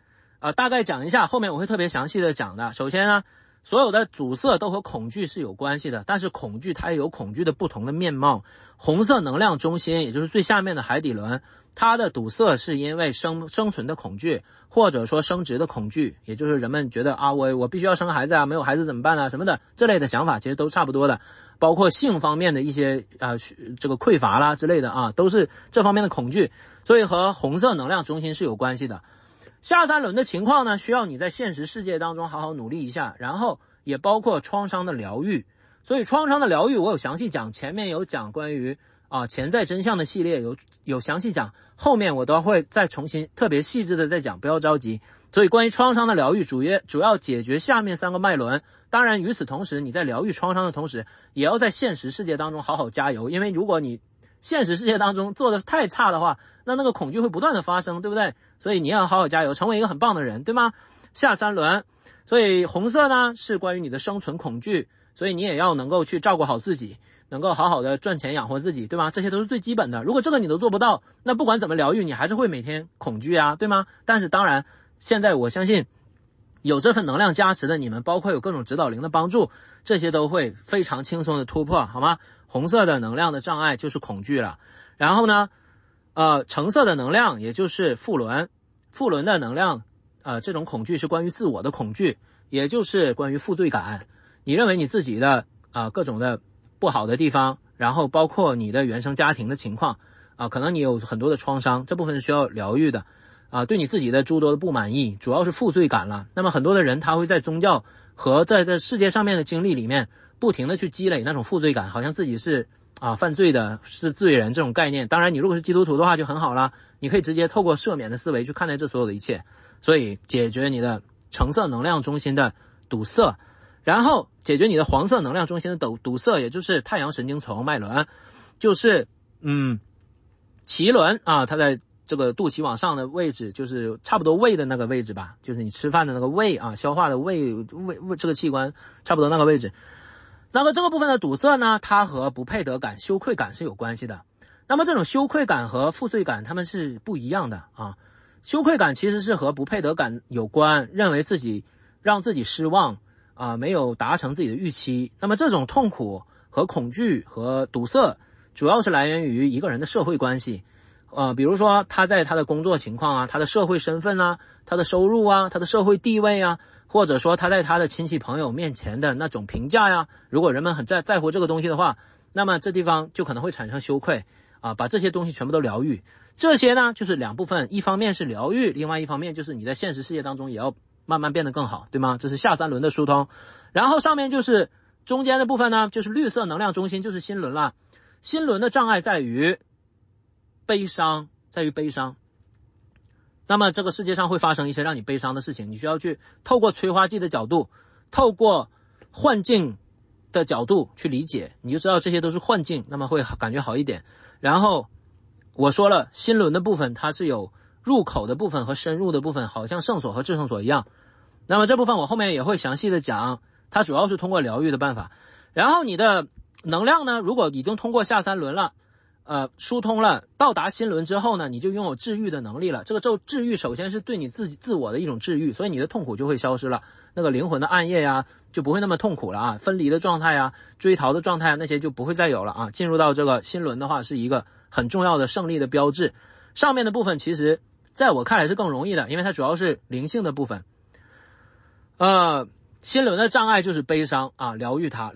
大概讲一下，后面我会特别详细的讲的。首先呢，所有的阻塞都和恐惧是有关系的，但是恐惧它也有恐惧的不同的面貌。红色能量中心，也就是最下面的海底轮，它的堵塞是因为生存的恐惧，或者说生殖的恐惧，也就是人们觉得我必须要生孩子啊，没有孩子怎么办啊什么的，这类的想法其实都差不多的。包括性方面的一些这个匮乏啦之类的啊，都是这方面的恐惧，所以和红色能量中心是有关系的。下三轮的情况呢，需要你在现实世界当中好好努力一下，然后也包括创伤的疗愈。所以创伤的疗愈我有详细讲，前面有讲关于潜在真相的系列有详细讲，后面我都会再重新特别细致的再讲，不要着急。所以关于创伤的疗愈主要解决下面3个脉轮。当然与此同时，你在疗愈创伤的同时，也要在现实世界当中好好加油，因为如果你现实世界当中做的太差的话，那个恐惧会不断的发生，对不对？所以你要好好加油，成为一个很棒的人，对吗？下3轮，所以红色呢是关于你的生存恐惧，所以你也要能够去照顾好自己，能够好好的赚钱养活自己，对吗？这些都是最基本的。如果这个你都做不到，那不管怎么疗愈，你还是会每天恐惧啊，对吗？但是当然现在我相信有这份能量加持的你们，包括有各种指导灵的帮助，这些都会非常轻松的突破，好吗？红色的能量的障碍就是恐惧了。然后呢橙色的能量也就是副轮的能量这种恐惧是关于自我的恐惧，也就是关于负罪感。你认为你自己的各种的不好的地方，然后包括你的原生家庭的情况可能你有很多的创伤，这部分是需要疗愈的对你自己的诸多的不满意，主要是负罪感了。那么很多的人他会在宗教和在这世界上面的经历里面不停的去积累那种负罪感，好像自己是犯罪的，是罪人这种概念。当然你如果是基督徒的话就很好了，你可以直接透过赦免的思维去看待这所有的一切，所以解决你的橙色能量中心的堵塞，然后解决你的黄色能量中心的堵塞，也就是太阳神经丛脉轮，就是脐轮它在这个肚脐往上的位置，就是差不多胃的那个位置吧，就是你吃饭的那个胃消化的胃这个器官差不多那个位置。那么这个部分的堵塞呢，它和不配得感、羞愧感是有关系的。那么这种羞愧感和负罪感它们是不一样的羞愧感其实是和不配得感有关，认为自己让自己失望没有达成自己的预期。那么这种痛苦和恐惧和堵塞主要是来源于一个人的社会关系比如说他在他的工作情况啊，他的社会身份啊，他的收入啊，他的社会地位啊，或者说他在他的亲戚朋友面前的那种评价呀，如果人们很在乎这个东西的话，那么这地方就可能会产生羞愧啊，把这些东西全部都疗愈。这些呢就是两部分，一方面是疗愈，另外一方面就是你在现实世界当中也要慢慢变得更好，对吗？这是下三轮的疏通。然后上面就是中间的部分呢，就是绿色能量中心，就是心轮了。心轮的障碍在于悲伤，那么这个世界上会发生一些让你悲伤的事情，你需要去透过催化剂的角度，透过幻境的角度去理解，你就知道这些都是幻境，那么会感觉好一点。然后我说了，心轮的部分它是有入口的部分和深入的部分，好像圣所和至圣所一样。那么这部分我后面也会详细的讲，它主要是通过疗愈的办法。然后你的能量呢，如果已经通过下三轮了，疏通了，到达心轮之后呢，你就拥有治愈的能力了。这个治愈首先是对你自我的一种治愈，所以你的痛苦就会消失了，那个灵魂的暗夜呀就不会那么痛苦了啊，分离的状态啊，追逃的状态那些就不会再有了啊。进入到这个心轮的话，是一个很重要的胜利的标志。上面的部分其实在我看来是更容易的，因为它主要是灵性的部分。心轮的障碍就是悲伤啊，疗愈它。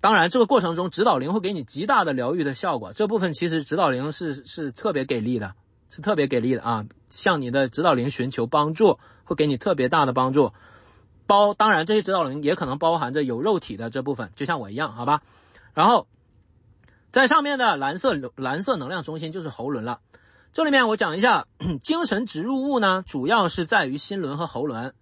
当然这个过程中指导灵会给你极大的疗愈的效果，这部分其实指导灵是特别给力的，啊，向你的指导灵寻求帮助，会给你特别大的帮助。当然这些指导灵也可能包含着有肉体的这部分，就像我一样，好吧。然后在上面的蓝色能量中心就是喉轮了。这里面我讲一下精神植入物呢，主要是在于心轮和喉轮。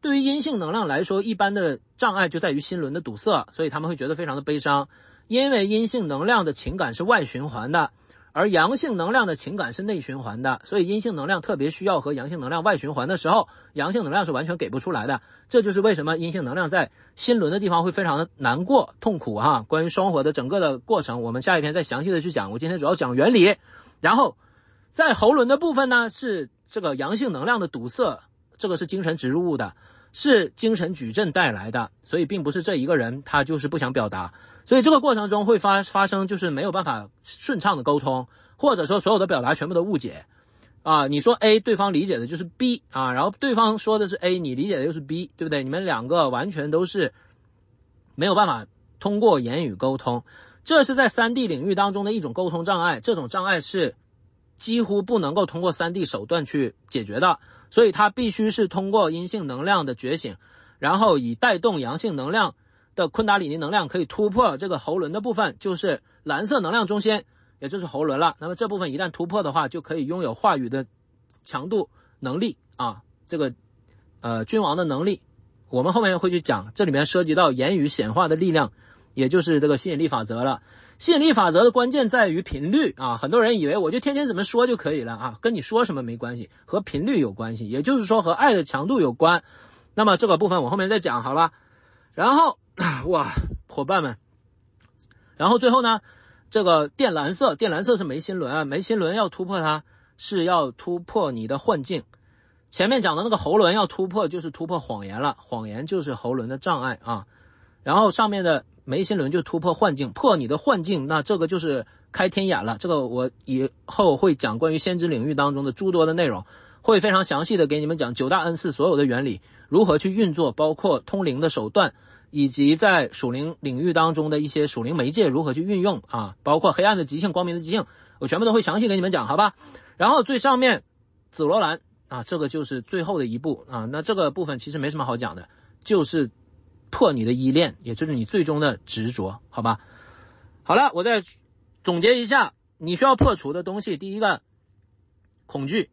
对于阴性能量来说，一般的障碍就在于心轮的堵塞，所以他们会觉得非常的悲伤。因为阴性能量的情感是外循环的，而阳性能量的情感是内循环的，所以阴性能量特别需要和阳性能量外循环的时候，阳性能量是完全给不出来的。这就是为什么阴性能量在心轮的地方会非常的难过痛苦哈。关于双活的整个的过程，我们下一篇再详细的去讲，我今天主要讲原理。然后在喉轮的部分呢，是这个阳性能量的堵塞，这个是精神植入物的，是精神矩阵带来的，所以并不是这一个人他就是不想表达，所以这个过程中会发生就是没有办法顺畅的沟通，或者说所有的表达全部都误解啊。你说 A， 对方理解的就是 B 啊，然后对方说的是 A， 你理解的又是 B， 对不对？你们两个完全都是没有办法通过言语沟通，这是在 3D 领域当中的一种沟通障碍，这种障碍是几乎不能够通过 3D 手段去解决的，所以它必须是通过阴性能量的觉醒，然后以带动阳性能量的昆达里尼能量可以突破这个喉轮的部分，就是蓝色能量中心，也就是喉轮了。那么这部分一旦突破的话，就可以拥有话语的强度能力啊，这个君王的能力，我们后面会去讲，这里面涉及到言语显化的力量，也就是这个吸引力法则了。吸引力法则的关键在于频率啊，很多人以为我就天天怎么说就可以了啊，跟你说什么没关系，和频率有关系，也就是说和爱的强度有关。那么这个部分我后面再讲好了。然后哇，伙伴们，然后最后呢，这个靛蓝色是眉心轮啊，眉心轮要突破它是要突破你的幻境。前面讲的那个喉轮要突破就是突破谎言了，谎言就是喉轮的障碍啊。然后上面的眉心轮就突破幻境，破你的幻境，那这个就是开天眼了。这个我以后会讲关于先知领域当中的诸多的内容，会非常详细的给你们讲9大恩赐所有的原理，如何去运作，包括通灵的手段，以及在属灵领域当中的一些属灵媒介如何去运用啊，包括黑暗的极性、光明的极性，我全部都会详细给你们讲，好吧？然后最上面紫罗兰啊，这个就是最后的一步啊，那这个部分其实没什么好讲的，就是破你的依恋，也就是你最终的执着，好吧？好了，我再总结一下你需要破除的东西。第一个，恐惧，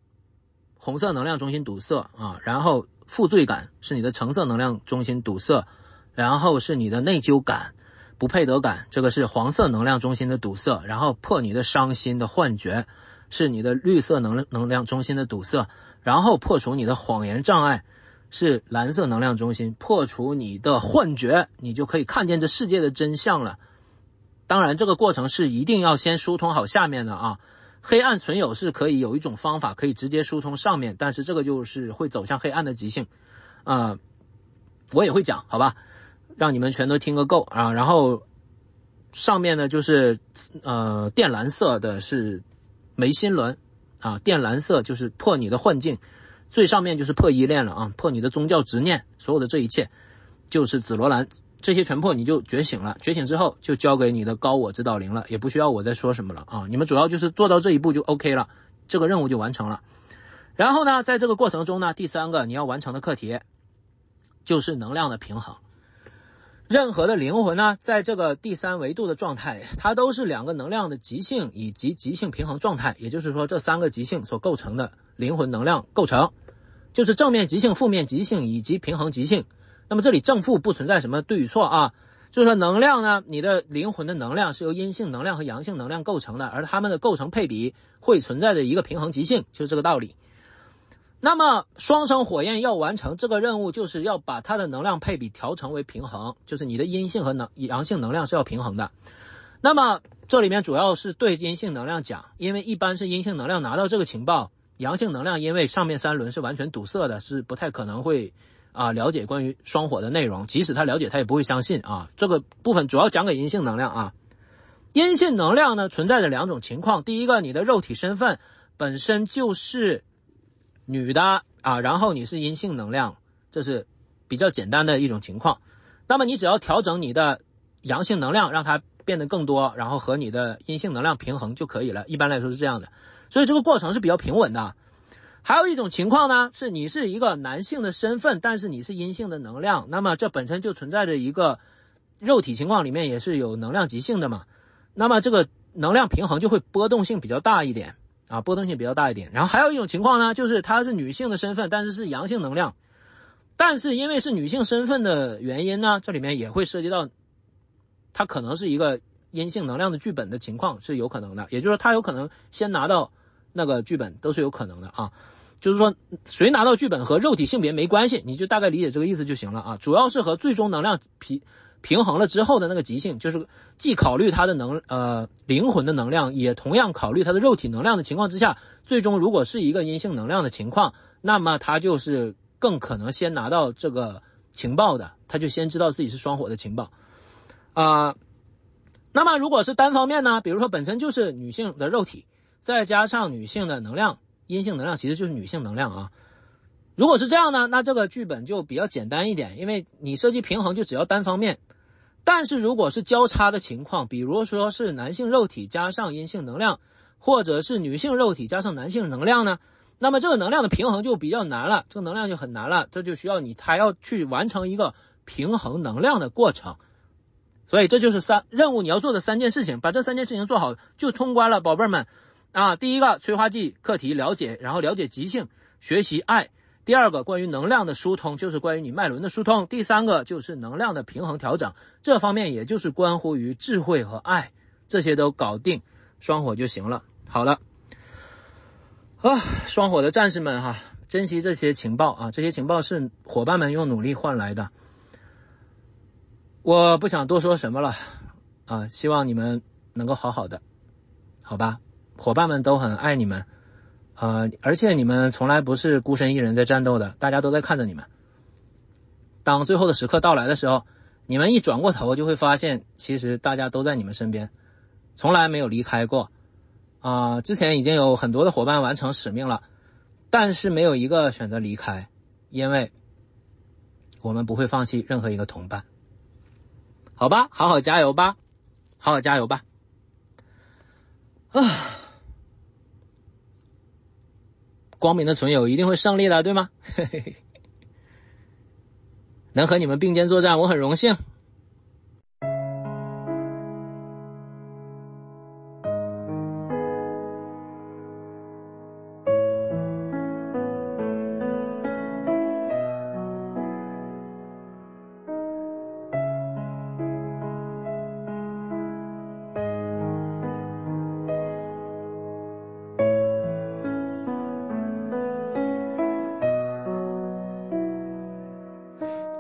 红色能量中心堵塞啊，然后负罪感是你的橙色能量中心堵塞，然后是你的内疚感、不配得感，这个是黄色能量中心的堵塞，然后破你的伤心的幻觉是你的绿色能量中心的堵塞，然后破除你的谎言障碍是蓝色能量中心，破除你的幻觉，你就可以看见这世界的真相了。当然这个过程是一定要先疏通好下面的啊，黑暗存有是可以有一种方法可以直接疏通上面，但是这个就是会走向黑暗的极性我也会讲，好吧，让你们全都听个够啊。然后上面呢就是靛蓝色的是眉心轮靛蓝色就是破你的幻境，最上面就是破依恋了啊，破你的宗教执念，所有的这一切就是紫罗兰，这些全破你就觉醒了，觉醒之后就交给你的高我指导灵了，也不需要我再说什么了啊，你们主要就是做到这一步就 OK 了，这个任务就完成了。然后呢，在这个过程中呢，第三个你要完成的课题就是能量的平衡。任何的灵魂呢，在这个第三维度的状态，它都是两个能量的极性以及极性平衡状态，也就是说这三个极性所构成的灵魂能量构成，就是正面极性、负面极性以及平衡极性。那么这里正负不存在什么对与错啊，就是说能量呢，你的灵魂的能量是由阴性能量和阳性能量构成的，而它们的构成配比会存在着一个平衡极性，就是这个道理。那么双生火焰要完成这个任务，就是要把它的能量配比调成为平衡，就是你的阴性和阳性能量是要平衡的。那么这里面主要是对阴性能量讲，因为一般是阴性能量拿到这个情报，阳性能量因为上面三轮是完全堵塞的，是不太可能会了解关于双火的内容，即使他了解他也不会相信啊。这个部分主要讲给阴性能量啊。阴性能量呢存在着两种情况，第一个，你的肉体身份本身就是女的然后你是阴性能量，这是比较简单的一种情况。那么你只要调整你的阳性能量，让它变得更多，然后和你的阴性能量平衡就可以了，一般来说是这样的。所以这个过程是比较平稳的。还有一种情况呢，是你是一个男性的身份，但是你是阴性的能量，那么这本身就存在着一个肉体情况里面也是有能量极性的嘛，那么这个能量平衡就会波动性比较大一点波动性比较大一点。然后还有一种情况呢，就是她是女性的身份，但是是阳性能量，但是因为是女性身份的原因呢，这里面也会涉及到她可能是一个阴性能量的剧本的情况是有可能的，也就是说她有可能先拿到那个剧本都是有可能的啊。就是说谁拿到剧本和肉体性别没关系，你就大概理解这个意思就行了啊。主要是和最终能量平衡了之后的那个极性，就是既考虑他的灵魂的能量，也同样考虑他的肉体能量的情况之下，最终如果是一个阴性能量的情况，那么他就是更可能先拿到这个情报的，他就先知道自己是双火的情报那么如果是单方面呢，比如说本身就是女性的肉体，再加上女性的能量，阴性能量其实就是女性能量啊。如果是这样呢，那这个剧本就比较简单一点，因为你设计平衡就只要单方面。但是如果是交叉的情况，比如说是男性肉体加上阴性能量，或者是女性肉体加上男性能量呢，那么这个能量的平衡就比较难了，这个能量就很难了，这就需要他要去完成一个平衡能量的过程。所以这就是任务你要做的三件事情，把这三件事情做好就通关了，宝贝们第一个催化剂课题了解，然后了解极性，学习爱。第二个关于能量的疏通，就是关于你脉轮的疏通。第三个就是能量的平衡调整，这方面也就是关乎于智慧和爱，这些都搞定双火就行了。好了双火的战士们珍惜这些情报这些情报是伙伴们用努力换来的。我不想多说什么了希望你们能够好好的，好吧？伙伴们都很爱你们而且你们从来不是孤身一人在战斗的，大家都在看着你们。当最后的时刻到来的时候，你们一转过头就会发现，其实大家都在你们身边，从来没有离开过之前已经有很多的伙伴完成使命了，但是没有一个选择离开，因为我们不会放弃任何一个同伴。好吧，好好加油吧，好好加油吧光明的存有一定会胜利的，对吗？能和你们并肩作战，我很荣幸。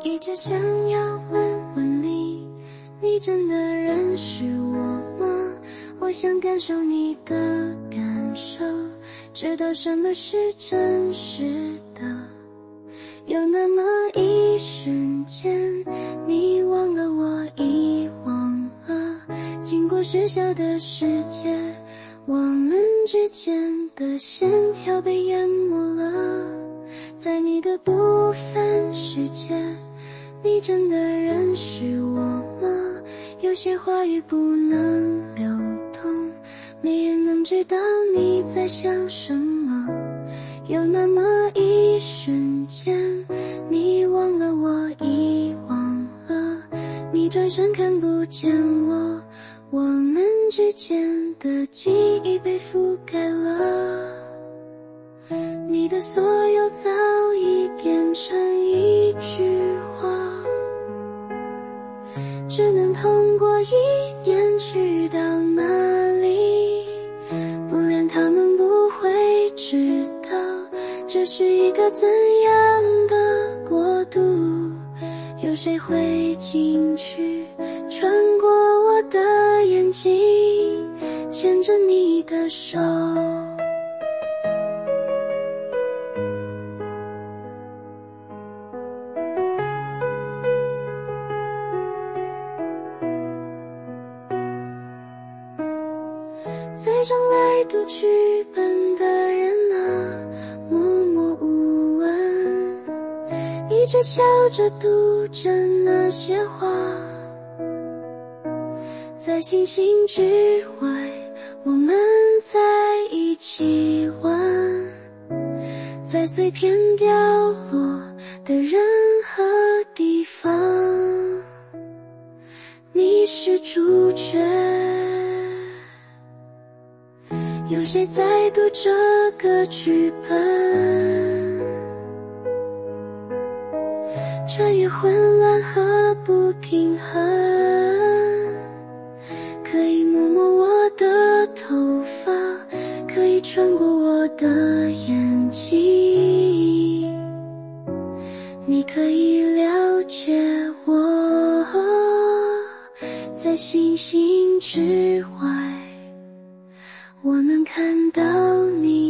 一直想要问问你，你真的认识我吗？我想感受你的感受，知道什么是真实的。有那么一瞬间，你忘了我遗忘了，经过喧嚣的世界，我们之间的线条被淹没了，在你的部分世界，你真的认识我吗？有些话语不能流通，没人能知道你在想什么。有那么一瞬间，你忘了我遗忘了，你转身看不见我，我们之间的记忆被覆盖了，你的所有早已变成一句话，只能通过一眼去到哪里，不然他们不会知道这是一个怎样的国度。有谁会进去穿过我的眼睛，牵着你的手，在将来读剧本的人啊，默默无闻，一直笑着读着那些话。在星星之外，我们在一起玩，在碎片掉落的任何地方，你是主角。有谁在读这个剧本？穿越混乱和不平衡，可以摸摸我的头发，可以穿过我的眼睛，你可以了解我，在星星之外，我能看到你。